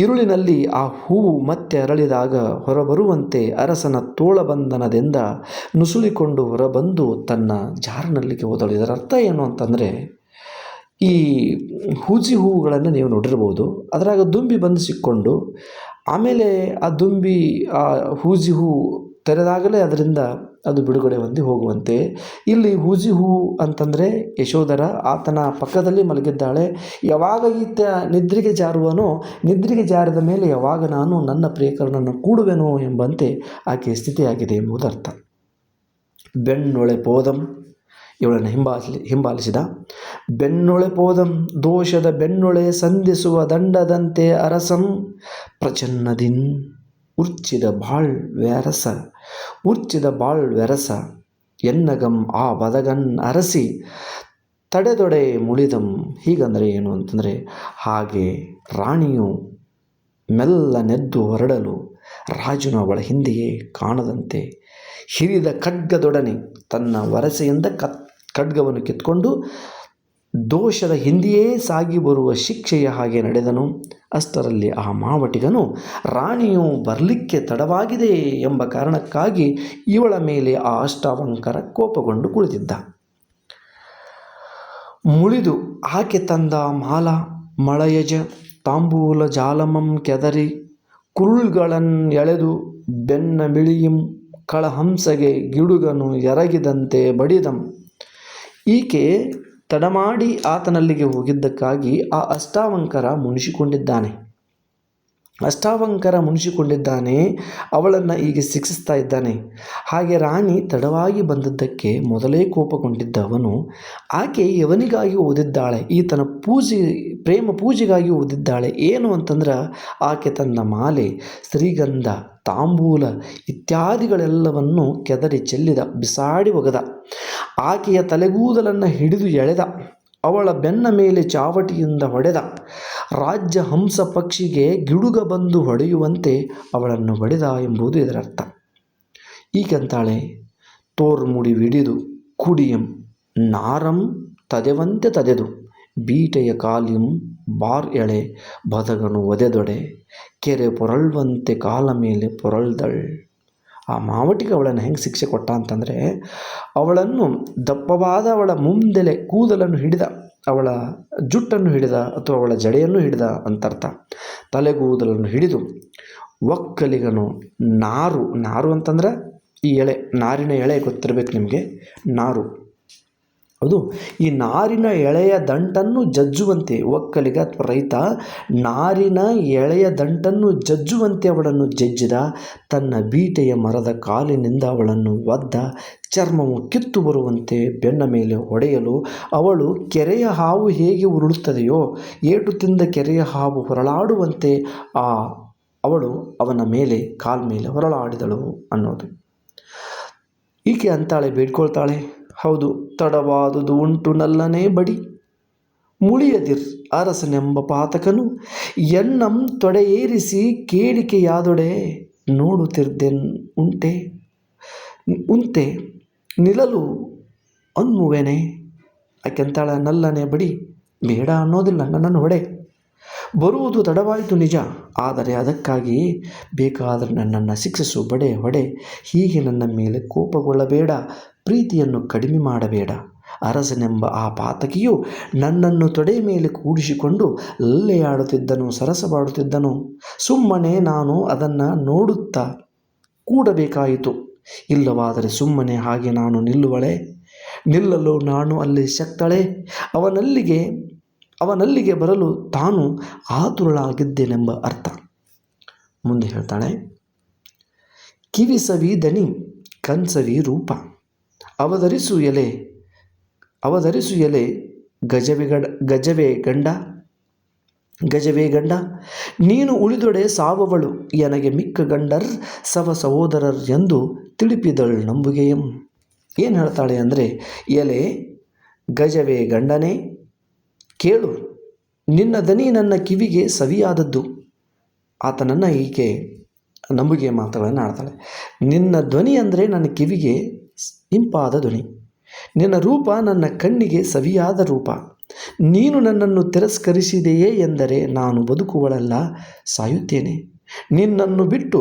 ಇರುಳಿನಲ್ಲಿ ಆ ಹೂವು ಮತ್ತೆ ಅರಳಿದಾಗ ಹೊರಬರುವಂತೆ ಅರಸನ ತೋಳಬಂಧನದಿಂದ ನುಸುಳಿಕೊಂಡು ಹೊರಬಂದು ತನ್ನ ಜಾರನಲ್ಲಿಗೆ ಹೋದಳು. ಇದರ ಅರ್ಥ ಏನು ಅಂತಂದರೆ, ಈ ಹೂಜಿ ಹೂವುಗಳನ್ನು ನೀವು ನೋಡಿರ್ಬೋದು. ಅದರಾಗ ದುಂಬಿ ಬಂದು ಸಿಕ್ಕೊಂಡು ಆಮೇಲೆ ಆ ದುಂಬಿ ಆ ಹೂಜಿ ಹೂವು ತೆರೆದಾಗಲೇ ಅದರಿಂದ ಅದು ಬಿಡುಗಡೆ ಹೊಂದಿ ಹೋಗುವಂತೆ. ಇಲ್ಲಿ ಹೂಜಿ ಹೂವು ಅಂತಂದರೆ ಯಶೋಧರ ಆತನ ಪಕ್ಕದಲ್ಲಿ ಮಲಗಿದ್ದಾಳೆ. ಯಾವಾಗ ಈತ ನಿದ್ರೆಗೆ ಜಾರಿದ ಮೇಲೆ ಯಾವಾಗ ನಾನು ನನ್ನ ಪ್ರಿಯಕರನನ್ನು ಕೂಡುವೆನೋ ಎಂಬಂತೆ ಆಕೆಯ ಸ್ಥಿತಿಯಾಗಿದೆ ಎಂಬುದರ್ಥ. ಬೆನ್ನೊಳೆ ಪೋದಂ, ಇವಳನ್ನು ಹಿಂಬಾಲಿಸಿದ. ಬೆನ್ನೊಳೆ ಪೋದಂ ದೋಷದ ಬೆನ್ನೊಳೆ ಸಂಧಿಸುವ ದಂಡದಂತೆ ಅರಸಂ ಪ್ರಚನ್ನದಿನ್ ಉರ್ಚಿದ ಬಾಳ್ ವೆರಸ ಎನ್ನಗಂ ಆ ಬದಗನ್ ಅರಸಿ ತಡೆದೊಡೆ ಮುಳಿದಂ. ಹೀಗಂದರೆ ಏನು ಅಂತಂದರೆ, ಹಾಗೆ ರಾಣಿಯು ಮೆಲ್ಲನೆದ್ದು ಹೊರಡಲು ರಾಜನು ಅವಳ ಹಿಂದೆಯೇ ಕಾಣದಂತೆ ಹಿರಿದ ಖಡ್ಗದೊಡನೆ ತನ್ನ ವರಸೆಯಿಂದ ಖಡ್ಗವನ್ನು ಕಿತ್ಕೊಂಡು ದೋಷದ ಹಿಂದೆಯೇ ಸಾಗಿ ಬರುವ ಶಿಕ್ಷೆಯ ಹಾಗೆ ನಡೆದನು. ಅಷ್ಟರಲ್ಲಿ ಆ ಮಾವಟಿಗನು ರಾಣಿಯು ಬರಲಿಕ್ಕೆ ತಡವಾಗಿದೆ ಎಂಬ ಕಾರಣಕ್ಕಾಗಿ ಇವಳ ಮೇಲೆ ಆ ಅಷ್ಟಾವಂಕರ ಕೋಪಗೊಂಡು ಕುಳಿತಿದ್ದ. ಮುಳಿದು ಆಕೆ ತಂದ ಮಾಲ ಮಳಯಜ ತಾಂಬೂಲ ಜಾಲಮಂ ಕೆದರಿ ಕುರುಳ್ಗಳನ್ನೆಳೆದು ಬೆನ್ನ ಮಿಳಿಯಿಂ ಕಳಹಂಸಗೆ ಗಿಡುಗನು ಎರಗಿದಂತೆ ಬಡಿದಂ. ಈಕೆ ತಡಮಾಡಿ ಆತನಲ್ಲಿಗೆ ಹೋಗಿದ್ದಕ್ಕಾಗಿ ಆ ಅಷ್ಟಾವಂಕರ ಮುನಿಸಿಕೊಂಡಿದ್ದಾನೆ. ಅವಳನ್ನು ಈಗ ಶಿಕ್ಷಿಸ್ತಾ ಇದ್ದಾನೆ. ಹಾಗೆ ರಾಣಿ ತಡವಾಗಿ ಬಂದದ್ದಕ್ಕೆ ಮೊದಲೇ ಕೋಪಗೊಂಡಿದ್ದ ಅವನು ಆಕೆ ಯವನಿಗಾಗಿ ಓದಿದ್ದಾಳೆ, ಈತನ ಪ್ರೇಮ ಪೂಜೆಗಾಗಿ ಓದಿದ್ದಾಳೆ. ಏನು ಅಂತಂದ್ರೆ ಆಕೆ ತನ್ನ ಮಾಲೆ, ಶ್ರೀಗಂಧ, ತಾಂಬೂಲ ಇತ್ಯಾದಿಗಳೆಲ್ಲವನ್ನು ಕೆದರಿ ಚೆಲ್ಲಿದ, ಬಿಸಾಡಿ ಒಗೆದ. ಆಕೆಯ ತಲೆಗೂದಲನ್ನು ಹಿಡಿದು ಎಳೆದ, ಅವಳ ಬೆನ್ನ ಮೇಲೆ ಚಾವಟಿಯಿಂದ ಹೊಡೆದ. ರಾಜ್ಯ ಹಂಸ ಪಕ್ಷಿಗೆ ಗಿಡುಗ ಬಂದು ಹೊಡೆಯುವಂತೆ ಅವಳನ್ನು ಹೊಡೆದ ಎಂಬುದು ಇದರರ್ಥ. ಈಗಂತಾಳೆ, ತೋರ್ಮುಡಿವಿಡಿದು ಕುಡಿಯಂ ನಾರಂ ತದೆವಂತೆ ತದೆದು ಬೀಟೆಯ ಕಾಲಿಂ ಬಾರ್ ಎಳೆ ಬದಗನು ಒದೆದೊಡೆ ಕೆರೆ ಪೊರಳ್ವಂತೆ ಕಾಲ ಮೇಲೆ ಪೊರಳ್ದಳ್. ಆ ಮಾವಟಿಗೆ ಅವಳನ್ನು ಹೆಂಗೆ ಶಿಕ್ಷೆ ಕೊಟ್ಟ ಅಂತಂದರೆ, ಅವಳನ್ನು ದಪ್ಪವಾದ ಅವಳ ಮುಂದೆಲೆ ಕೂದಲನ್ನು ಹಿಡಿದ, ಅವಳ ಜುಟ್ಟನ್ನು ಹಿಡಿದ ಅಥವಾ ಅವಳ ಜಡೆಯನ್ನು ಹಿಡಿದ ಅಂತರ್ಥ. ತಲೆಗೂದಲನ್ನು ಹಿಡಿದು ಒಕ್ಕಲಿಗನು ನಾರು ಅಂತಂದ್ರೆ ಈ ಎಳೆ, ನಾರಿನ ಎಳೆ ಗೊತ್ತಿರಬೇಕು ನಿಮಗೆ, ನಾರು ಹೌದು. ಈ ನಾರಿನ ಎಳೆಯ ದಂಟನ್ನು ಜಜ್ಜುವಂತೆ, ಒಕ್ಕಲಿಗ ಅಥವಾ ರೈತ ನಾರಿನ ಎಳೆಯ ದಂಟನ್ನು ಜಜ್ಜುವಂತೆ ಅವಳನ್ನು ಜಜ್ಜಿದ. ತನ್ನ ಬೀಟೆಯ ಮರದ ಕಾಲಿನಿಂದ ಅವಳನ್ನು ಒದ್ದ. ಚರ್ಮವು ಕಿತ್ತು ಬರುವಂತೆ ಬೆನ್ನ ಮೇಲೆ ಹೊಡೆಯಲು ಅವಳು ಕೆರೆಯ ಹಾವು ಹೇಗೆ ಉರುಳುತ್ತದೆಯೋ, ಏಟು ತಿಂದ ಕೆರೆಯ ಹಾವು ಹೊರಳಾಡುವಂತೆ ಅವಳು ಅವನ ಮೇಲೆ ಕಾಲ್ಮೇಲೆ ಹೊರಳಾಡಿದಳು ಅನ್ನೋದು. ಈಕೆ ಅಂತಾಳೆ, ಬೇಡ್ಕೊಳ್ತಾಳೆ, ಹೌದು, ತಡವಾದುದು ಉಂಟು ನಲ್ಲನೇ ಬಡಿ ಮುಳಿಯದಿರ್ ಅರಸನೆಂಬ ಪಾತಕನು ಎನ್ನಂ ತೊಡೆಯೇರಿಸಿ ಕೇಳಿಕೆಯಾದೊಡೆ ನೋಡುತ್ತಿರ್ದೆನ್ ಉಂತೆ ನಿಲ್ಲಲು ಅನ್ಮುವೆನೆ. ಆಕೆಂತಾಳ, ನಲ್ಲನೆ ಬಡಿ, ಬೇಡ ಅನ್ನೋದಿಲ್ಲ, ನನ್ನನ್ನು ಹೊಡೆ. ಬರುವುದು ತಡವಾಯಿತು ನಿಜ, ಆದರೆ ಅದಕ್ಕಾಗಿ ಬೇಕಾದರೆ ನನ್ನನ್ನು ಶಿಕ್ಷಿಸು, ಹೊಡೆ. ಹೀಗೆ ನನ್ನ ಮೇಲೆ ಕೋಪಗೊಳ್ಳಬೇಡ, ಪ್ರೀತಿಯನ್ನು ಕಡಿಮೆ ಮಾಡಬೇಡ. ಅರಸನೆಂಬ ಆ ಪಾತಕಿಯು ನನ್ನನ್ನು ತೊಡೆಯ ಮೇಲೆ ಕೂಡಿಸಿಕೊಂಡು ಲಲ್ಲೆಯಾಡುತ್ತಿದ್ದನು, ಸರಸವಾಡುತ್ತಿದ್ದನು. ಸುಮ್ಮನೆ ನಾನು ಅದನ್ನು ನೋಡುತ್ತಾ ಕೂಡಬೇಕಾಯಿತು. ಇಲ್ಲವಾದರೆ ಸುಮ್ಮನೆ ಹಾಗೆ ನಾನು ನಿಲ್ಲಲು ನಾನು ಅಲ್ಲಿ ಶಕ್ತಳೆ. ಅವನಲ್ಲಿಗೆ ಬರಲು ತಾನು ಆತುರಳಾಗಿದ್ದೇನೆಂಬ ಅರ್ಥ. ಮುಂದೆ ಹೇಳ್ತಾಳೆ, ಕಿವಿಸವಿ ದನಿ ಕನ್ಸವಿ ರೂಪ ಅವಧರಿಸು ಎಲೆ ಗಜವೇ ಗಂಡ ನೀನು ಉಳಿದೊಡೆ ಸಾವವಳು ಎನಗೆ ಮಿಕ್ಕ ಗಂಡರ್ ಸಹೋದರರ್ ಎಂದು ತಿಳಿಪಿದಳು ನಂಬುಗೆಯಂ. ಏನು ಹೇಳ್ತಾಳೆ ಅಂದರೆ, ಎಲೆ ಗಜವೇ ಗಂಡನೇ ಕೇಳು, ನಿನ್ನ ದನಿ ನನ್ನ ಕಿವಿಗೆ ಸವಿಯಾದದ್ದು. ಆತನನ್ನು ಈಕೆ ನಂಬುಗೆಯ ಮಾತುಗಳನ್ನು ಆಡ್ತಾಳೆ. ನಿನ್ನ ಧ್ವನಿ ಅಂದರೆ ನನ್ನ ಕಿವಿಗೆ ಇಂಪಾದ ಧ್ವನಿ, ನಿನ್ನ ರೂಪ ನನ್ನ ಕಣ್ಣಿಗೆ ಸವಿಯಾದ ರೂಪ. ನೀನು ನನ್ನನ್ನು ತಿರಸ್ಕರಿಸಿದೆಯೇ ಎಂದರೆ ನಾನು ಬದುಕುವಳಲ್ಲ, ಸಾಯುತ್ತೇನೆ. ನಿನ್ನನ್ನು ಬಿಟ್ಟು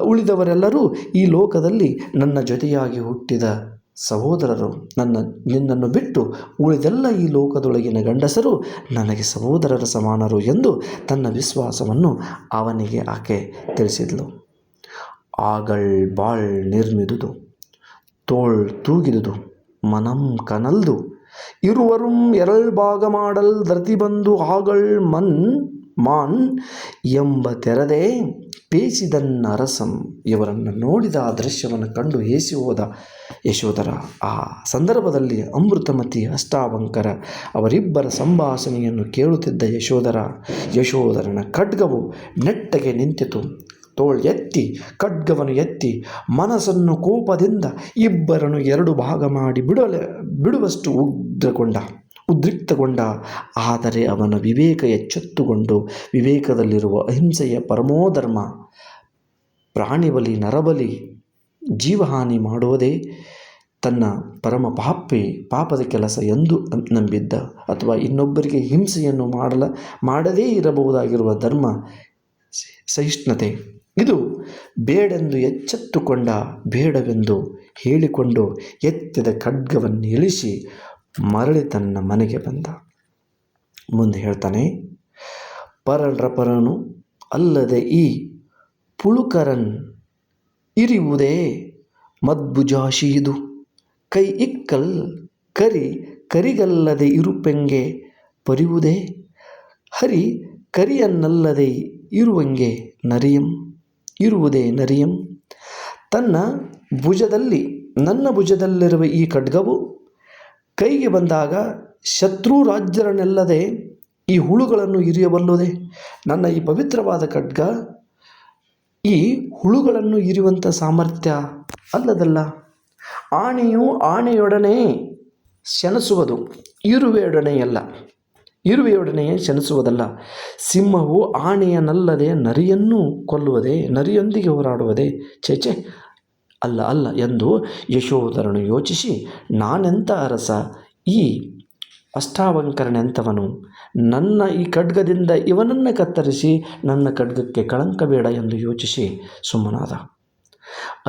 ಉಳಿದವರೆಲ್ಲರೂ ಈ ಲೋಕದಲ್ಲಿ ನನ್ನ ಜೊತೆಯಾಗಿ ಹುಟ್ಟಿದ ಸಹೋದರರು. ನಿನ್ನನ್ನು ಬಿಟ್ಟು ಉಳಿದೆಲ್ಲ ಈ ಲೋಕದೊಳಗಿನ ಗಂಡಸರು ನನಗೆ ಸಹೋದರರ ಸಮಾನರು ಎಂದು ತನ್ನ ವಿಶ್ವಾಸವನ್ನು ಅವನಿಗೆ ಆಕೆ ತಿಳಿಸಿದಳು. ಆಗಳ್ ಬಾಳ್ ನಿರ್ಮಿದುದು ತೋಳ್ ತೂಗಿದುದು ಮನಂ ಕನಲ್ದು ಇರುವರುಂ ಎರಳ್ ಭಾಗ ಮಾಡಲ್ ಧೃತಿ ಬಂದು ಆಗಳ್ ಮಾನ್ ಎಂಬ ತೆರದೆ ಪೇಸಿದನ್ನ ಅರಸಂ. ಇವರನ್ನು ನೋಡಿದ ಆ ದೃಶ್ಯವನ್ನು ಕಂಡು ಹೇಸಿ ಹೋದ ಯಶೋಧರ. ಆ ಸಂದರ್ಭದಲ್ಲಿ ಅಮೃತಮತಿ ಅಷ್ಟಾವಂಕರ ಅವರಿಬ್ಬರ ಸಂಭಾಷಣೆಯನ್ನು ಕೇಳುತ್ತಿದ್ದ ಯಶೋಧರನ ಖಡ್ಗವು ನೆಟ್ಟಗೆ ನಿಂತಿತು. ತೋಳ್ ಎತ್ತಿ ಖಡ್ಗವನ್ನು ಎತ್ತಿ ಮನಸ್ಸನ್ನು ಕೋಪದಿಂದ ಇಬ್ಬರನ್ನು ಎರಡು ಭಾಗ ಮಾಡಿ ಬಿಡುವಷ್ಟು ಉದ್ರಿಕ್ತಗೊಂಡ. ಆದರೆ ಅವನ ವಿವೇಕ ಎಚ್ಚೆತ್ತುಕೊಂಡು ವಿವೇಕದಲ್ಲಿರುವ ಅಹಿಂಸೆಯ ಪರಮೋಧರ್ಮ, ಪ್ರಾಣಿಬಲಿ, ನರಬಲಿ, ಜೀವಹಾನಿ ಮಾಡುವುದೇ ತನ್ನ ಪರಮ ಪಾಪದ ಕೆಲಸ ಎಂದು ನಂಬಿದ್ದ, ಅಥವಾ ಇನ್ನೊಬ್ಬರಿಗೆ ಹಿಂಸೆಯನ್ನು ಮಾಡದೇ ಇರಬಹುದಾಗಿರುವ ಧರ್ಮ ಸಹಿಷ್ಣುತೆ, ಇದು ಬೇಡೆಂದು ಎಚ್ಚೆತ್ತುಕೊಂಡ, ಬೇಡವೆಂದು ಹೇಳಿಕೊಂಡು ಎತ್ತಿದ ಖಡ್ಗವನ್ನು ಇಳಿಸಿ ಮರಳಿ ತನ್ನ ಮನೆಗೆ ಬಂದ. ಮುಂದೆ ಹೇಳ್ತಾನೆ, ಪರನು ಅಲ್ಲದೆ ಈ ಪುಳುಕರನ್ ಇರಿವುದೇ ಮದ್ಭುಜಾಶೀದು ಕೈ ಇಕ್ಕಲ್ ಕರಿ ಕರಿಗಲ್ಲದೆ ಇರುಪೆಂಗೆ ಪರಿವುದೇ ಹರಿ ಕರಿಯನ್ನಲ್ಲದೆ ಇರುವಂಗೆ ನರಿಯಂ ಇರುವುದೇ ನರಿಯಂ. ತನ್ನ ಭುಜದಲ್ಲಿ ನನ್ನ ಭುಜದಲ್ಲಿರುವ ಈ ಖಡ್ಗವು ಕೈಗೆ ಬಂದಾಗ ಶತ್ರು ರಾಜ್ಯರನ್ನೆಲ್ಲದೆ ಈ ಹುಳುಗಳನ್ನು ಇರಿಯಬಲ್ಲುದೇ. ನನ್ನ ಈ ಪವಿತ್ರವಾದ ಖಡ್ಗ ಈ ಹುಳುಗಳನ್ನು ಇರಿಯುವಂಥ ಸಾಮರ್ಥ್ಯ ಅಲ್ಲದಲ್ಲ. ಆನೆಯು ಆನೆಯೊಡನೆ ಸೆಣಸುವುದು, ಇರುವೆಯೊಡನೆಯಲ್ಲ, ಇರುವೆಯೊಡನೆಯೇ ಸೆಣಸುವುದಲ್ಲ. ಸಿಂಹವು ಆನೆಯನ್ನಲ್ಲದೆ ನರಿಯನ್ನು ಕೊಲ್ಲುವುದೇ, ನರಿಯೊಂದಿಗೆ ಹೋರಾಡುವುದೇ? ಛೇಛೆ, ಅಲ್ಲ ಅಲ್ಲ ಎಂದು ಯಶೋಧರನು ಯೋಚಿಸಿ, ನಾನೆಂಥ ಅರಸ, ಈ ಅಷ್ಟಾವಂಕರನೆಂಥವನು, ನನ್ನ ಈ ಖಡ್ಗದಿಂದ ಇವನನ್ನು ಕತ್ತರಿಸಿ ನನ್ನ ಖಡ್ಗಕ್ಕೆ ಕಳಂಕ ಬೇಡ ಎಂದು ಯೋಚಿಸಿ ಸುಮ್ಮನಾದ.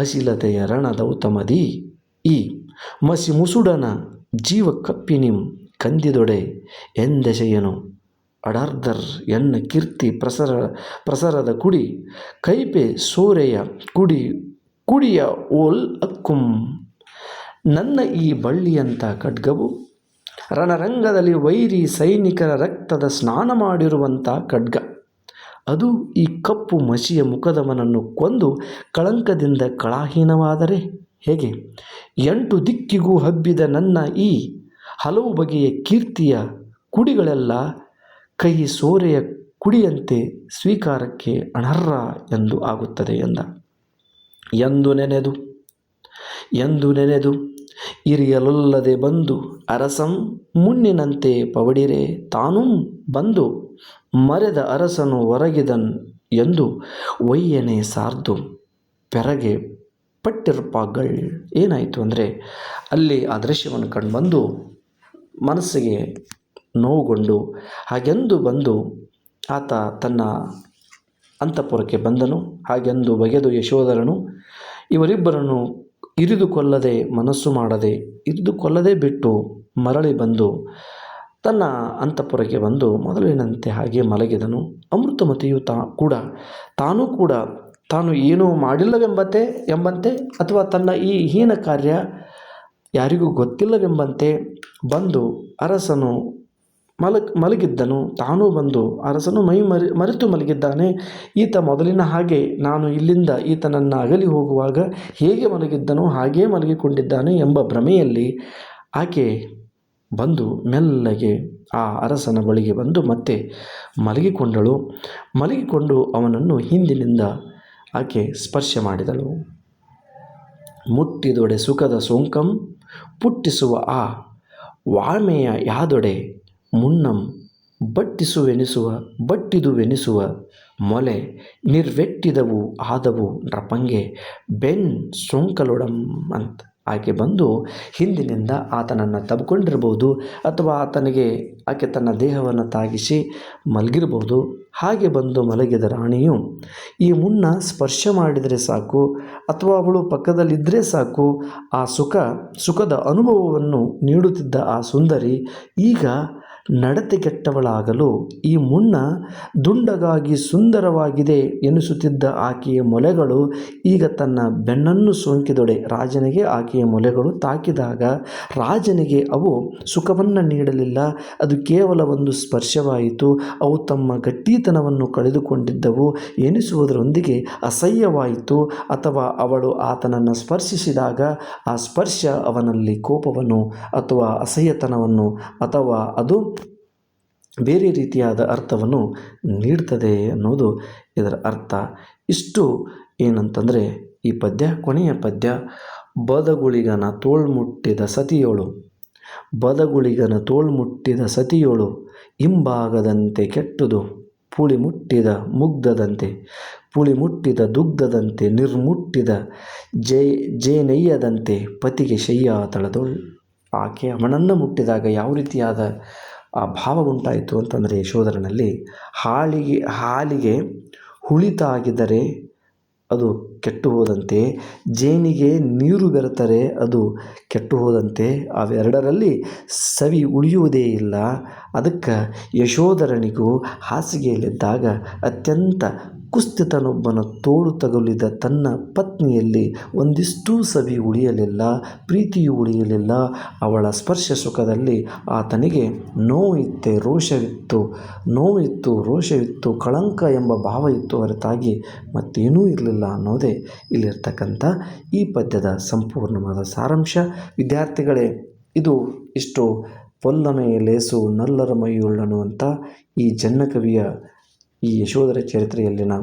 ಅಶಿಲತೆಯ ರಣದೌತಮದಿ ಈ ಮಸಿ ಮುಸುಡನ ಜೀವ ಕಪ್ಪಿನಿಂ ಕಂದಿದೊಡೆ ಎಂದೆಸೆಯನು ಅಡರ್ಧರ್ ಎನ್ನ ಕೀರ್ತಿ ಪ್ರಸರದ ಕುಡಿ ಕೈಪೆ ಸೋರೆಯ ಕುಡಿಯ ಓಲ್ ಅಕ್ಕುಂ. ನನ್ನ ಈ ಬಳ್ಳಿಯಂಥ ಖಡ್ಗವು ರಣರಂಗದಲ್ಲಿ ವೈರಿ ಸೈನಿಕರ ರಕ್ತದ ಸ್ನಾನ ಮಾಡಿರುವಂಥ ಖಡ್ಗ. ಅದು ಈ ಕಪ್ಪು ಮಸಿಯ ಮುಖದವನನ್ನು ಕೊಂದು ಕಳಂಕದಿಂದ ಕಳಾಹೀನವಾದರೆ ಹೇಗೆ? 8 ದಿಕ್ಕಿಗೂ ಹಬ್ಬಿದ ನನ್ನ ಈ ಹಲವು ಬಗೆಯ ಕೀರ್ತಿಯ ಕುಡಿಗಳೆಲ್ಲ ಕಹಿ ಸೋರೆಯ ಕುಡಿಯಂತೆ ಸ್ವೀಕಾರಕ್ಕೆ ಅನರ್ಹ ಎಂದು ಆಗುತ್ತದೆ ಎಂದ. ಎಂದು ನೆನೆದು ಇರಿಯಲೊಲ್ಲದೆ ಬಂದು ಅರಸಂ ಮುನ್ನಿನಂತೆ ಪವಡಿರೆ ತಾನೂ ಬಂದು ಮರೆದ ಅರಸನು ಹೊರಗಿದನ್ ಎಂದು ಒಯ್ಯನೆ ಸಾರ್ದು ಪೆರಗೆ ಪಟ್ಟಿರ್ಪಾಗಳು. ಏನಾಯಿತು ಅಂದರೆ ಅಲ್ಲಿ ಆ ದೃಶ್ಯವನ್ನು ಕಂಡುಬಂದು ಮನಸ್ಸಿಗೆ ನೋವುಗೊಂಡು ಹಾಗೆಂದು ಬಂದು ಆತ ತನ್ನ ಅಂತಃಪುರಕ್ಕೆ ಬಂದನು. ಹಾಗೆಂದು ಬಗೆದು ಯಶೋಧರನು ಇವರಿಬ್ಬರನ್ನು ಇರಿದು ಕೊಲ್ಲದೆ ಬಿಟ್ಟು ಮರಳಿ ಬಂದು ತನ್ನ ಅಂತಃಪುರಕ್ಕೆ ಬಂದು ಮೊದಲಿನಂತೆ ಹಾಗೆ ಮಲಗಿದನು. ಅಮೃತಮತಿಯು ತಾನು ಏನೂ ಮಾಡಿಲ್ಲವೆಂಬಂತೆ ಅಥವಾ ತನ್ನ ಈ ಹೀನ ಕಾರ್ಯ ಯಾರಿಗೂ ಗೊತ್ತಿಲ್ಲವೆಂಬಂತೆ ಬಂದು ಅರಸನು ಮಲಗಿದ್ದನು. ತಾನೂ ಬಂದು ಅರಸನು ಮರೆತು ಮಲಗಿದ್ದಾನೆ. ಈತ ಮೊದಲಿನ ಹಾಗೆ ನಾನು ಇಲ್ಲಿಂದ ಈತನನ್ನು ಅಗಲಿ ಹೋಗುವಾಗ ಹೇಗೆ ಮಲಗಿದ್ದನೋ ಹಾಗೇ ಮಲಗಿಕೊಂಡಿದ್ದಾನೆ ಎಂಬ ಭ್ರಮೆಯಲ್ಲಿ ಆಕೆ ಬಂದು ಮೆಲ್ಲಗೆ ಆ ಅರಸನ ಬಳಿಗೆ ಬಂದು ಮತ್ತೆ ಮಲಗಿಕೊಂಡು ಅವನನ್ನು ಹಿಂದಿನಿಂದ ಆಕೆ ಸ್ಪರ್ಶ ಮಾಡಿದಳು. ಮುಟ್ಟಿದೊಡೆ ಸುಖದ ಸೋಂಕಂ ಪುಟ್ಟಿಸುವ ಆ ವಾಮೆಯ ಯಾದೊಡೆ ಮುನ್ನಂ ಬಟ್ಟಿದುವೆನಿಸುವ ಮೊಲೆ ನಿರ್ವೆಟ್ಟಿದವು ಆದವು ನೃಪಂಗೆ ಬೆನ್ ಸೋಂಕಲೊಡಂ ಅಂತ ಆಕೆ ಬಂದು ಹಿಂದಿನಿಂದ ಆತನನ್ನು ತಬ್ಕೊಂಡಿರ್ಬೋದು ಅಥವಾ ಆಕೆ ತನ್ನ ದೇಹವನ್ನು ತಾಗಿಸಿ ಮಲಗಿರ್ಬೋದು. ಹಾಗೆ ಬಂದು ಮಲಗಿದ ರಾಣಿಯು ಈ ಮುನ್ನ ಸ್ಪರ್ಶ ಮಾಡಿದರೆ ಸಾಕು ಅಥವಾ ಅವಳು ಪಕ್ಕದಲ್ಲಿದ್ದರೆ ಸಾಕು ಆ ಸುಖದ ಅನುಭವವನ್ನು ನೀಡುತ್ತಿದ್ದ ಆ ಸುಂದರಿ ಈಗ ನಡತೆಗೆಟ್ಟವಳಾಗಲು ಈ ಮುನ್ನ ದುಂಡಗಾಗಿ ಸುಂದರವಾಗಿದೆ ಎನಿಸುತ್ತಿದ್ದ ಆಕೆಯ ಮೊಲೆಗಳು ಈಗ ತನ್ನ ಬೆನ್ನನ್ನು ಸೋಂಕಿದೊಡೆ ರಾಜನಿಗೆ ಆಕೆಯ ಮೊಲೆಗಳು ತಾಕಿದಾಗ ರಾಜನಿಗೆ ಅವು ಸುಖವನ್ನು ನೀಡಲಿಲ್ಲ. ಅದು ಕೇವಲ ಒಂದು ಸ್ಪರ್ಶವಾಯಿತು. ಅವು ತಮ್ಮ ಗಟ್ಟಿತನವನ್ನು ಕಳೆದುಕೊಂಡಿದ್ದವು ಎನಿಸುವುದರೊಂದಿಗೆ ಅಸಹ್ಯವಾಯಿತು. ಅಥವಾ ಅವಳು ಆತನನ್ನು ಸ್ಪರ್ಶಿಸಿದಾಗ ಆ ಸ್ಪರ್ಶ ಅವನಲ್ಲಿ ಕೋಪವನ್ನು ಅಥವಾ ಅಸಹ್ಯತನವನ್ನು ಅಥವಾ ಅದು ಬೇರೆ ರೀತಿಯಾದ ಅರ್ಥವನ್ನು ನೀಡ್ತದೆ ಅನ್ನೋದು ಇದರ ಅರ್ಥ. ಇಷ್ಟು ಏನಂತಂದರೆ ಈ ಪದ್ಯ, ಕೊನೆಯ ಪದ್ಯ, ಬದಗುಳಿಗನ ತೋಳ್ಮುಟ್ಟಿದ ಸತಿಯೋಳು ಹಿಂಬಾಗದಂತೆ ಕೆಟ್ಟುದು ಪುಳಿಮುಟ್ಟಿದ ದುಗ್ಧದಂತೆ ನಿರ್ಮುಟ್ಟಿದ ಜೇನೆಯ್ಯದಂತೆ ಪತಿಗೆ ಶಯ್ಯ ತಳೆದೋಳು. ಆಕೆ ಅವನನ್ನು ಮುಟ್ಟಿದಾಗ ಯಾವ ರೀತಿಯಾದ ಆ ಭಾವ ಉಂಟಾಯಿತು ಅಂತಂದರೆ ಯಶೋಧರನಲ್ಲಿ ಹಾಲಿಗೆ ಹುಳಿತಾಗಿದ್ದರೆ ಅದು ಕೆಟ್ಟು ಹೋದಂತೆ, ಜೇನಿಗೆ ನೀರು ಬೆರೆತರೆ ಅದು ಕೆಟ್ಟು ಹೋದಂತೆ ಅವೆರಡರಲ್ಲಿ ಸವಿ ಉಳಿಯುವುದೇ ಇಲ್ಲ. ಅದಕ್ಕೆ ಯಶೋಧರನಿಗೂ ಹಾಸಿಗೆಯಲ್ಲಿದ್ದಾಗ ಅತ್ಯಂತ ಕುಸ್ತಿತನೊಬ್ಬನ ತೋಳು ತಗುಲಿದ ತನ್ನ ಪತ್ನಿಯಲ್ಲಿ ಒಂದಿಷ್ಟೂ ಸವಿ ಉಳಿಯಲಿಲ್ಲ, ಪ್ರೀತಿಯೂ ಉಳಿಯಲಿಲ್ಲ. ಅವಳ ಸ್ಪರ್ಶ ಸುಖದಲ್ಲಿ ಆತನಿಗೆ ನೋವಿತ್ತು, ರೋಷವಿತ್ತು, ಕಳಂಕ ಎಂಬ ಭಾವ ಇತ್ತು ಹೊರತಾಗಿ ಮತ್ತೇನೂ ಇರಲಿಲ್ಲ ಅನ್ನೋದೇ ಇಲ್ಲಿರ್ತಕ್ಕಂಥ ಈ ಪದ್ಯದ ಸಂಪೂರ್ಣವಾದ ಸಾರಾಂಶ. ವಿದ್ಯಾರ್ಥಿಗಳೇ, ಇದು ಇಷ್ಟು ಪೊಲ್ಲಮೆಯ ಲೇಸು ನಲ್ಲರ ಮೈಯುಳ್ಳನು ಅಂತ ಈ ಜನ್ನಕವಿಯ ಈ ಯಶೋಧರ ಚರಿತ್ರೆಯಲ್ಲಿನ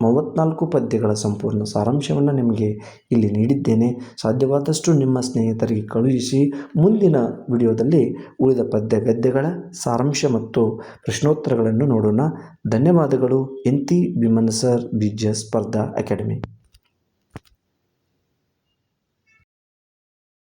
34 ಪದ್ಯಗಳ ಸಂಪೂರ್ಣ ಸಾರಾಂಶವನ್ನು ನಿಮಗೆ ಇಲ್ಲಿ ನೀಡಿದ್ದೇನೆ. ಸಾಧ್ಯವಾದಷ್ಟು ನಿಮ್ಮ ಸ್ನೇಹಿತರಿಗೆ ಕಳುಹಿಸಿ. ಮುಂದಿನ ವಿಡಿಯೋದಲ್ಲಿ ಉಳಿದ ಪದ್ಯ ಗದ್ಯಗಳ ಸಾರಾಂಶ ಮತ್ತು ಪ್ರಶ್ನೋತ್ತರಗಳನ್ನು ನೋಡೋಣ. ಧನ್ಯವಾದಗಳು. NT ಭೀಮಣ್ಣ ಸರ್, BGS ಸ್ಪರ್ಧಾ ಅಕಾಡೆಮಿ.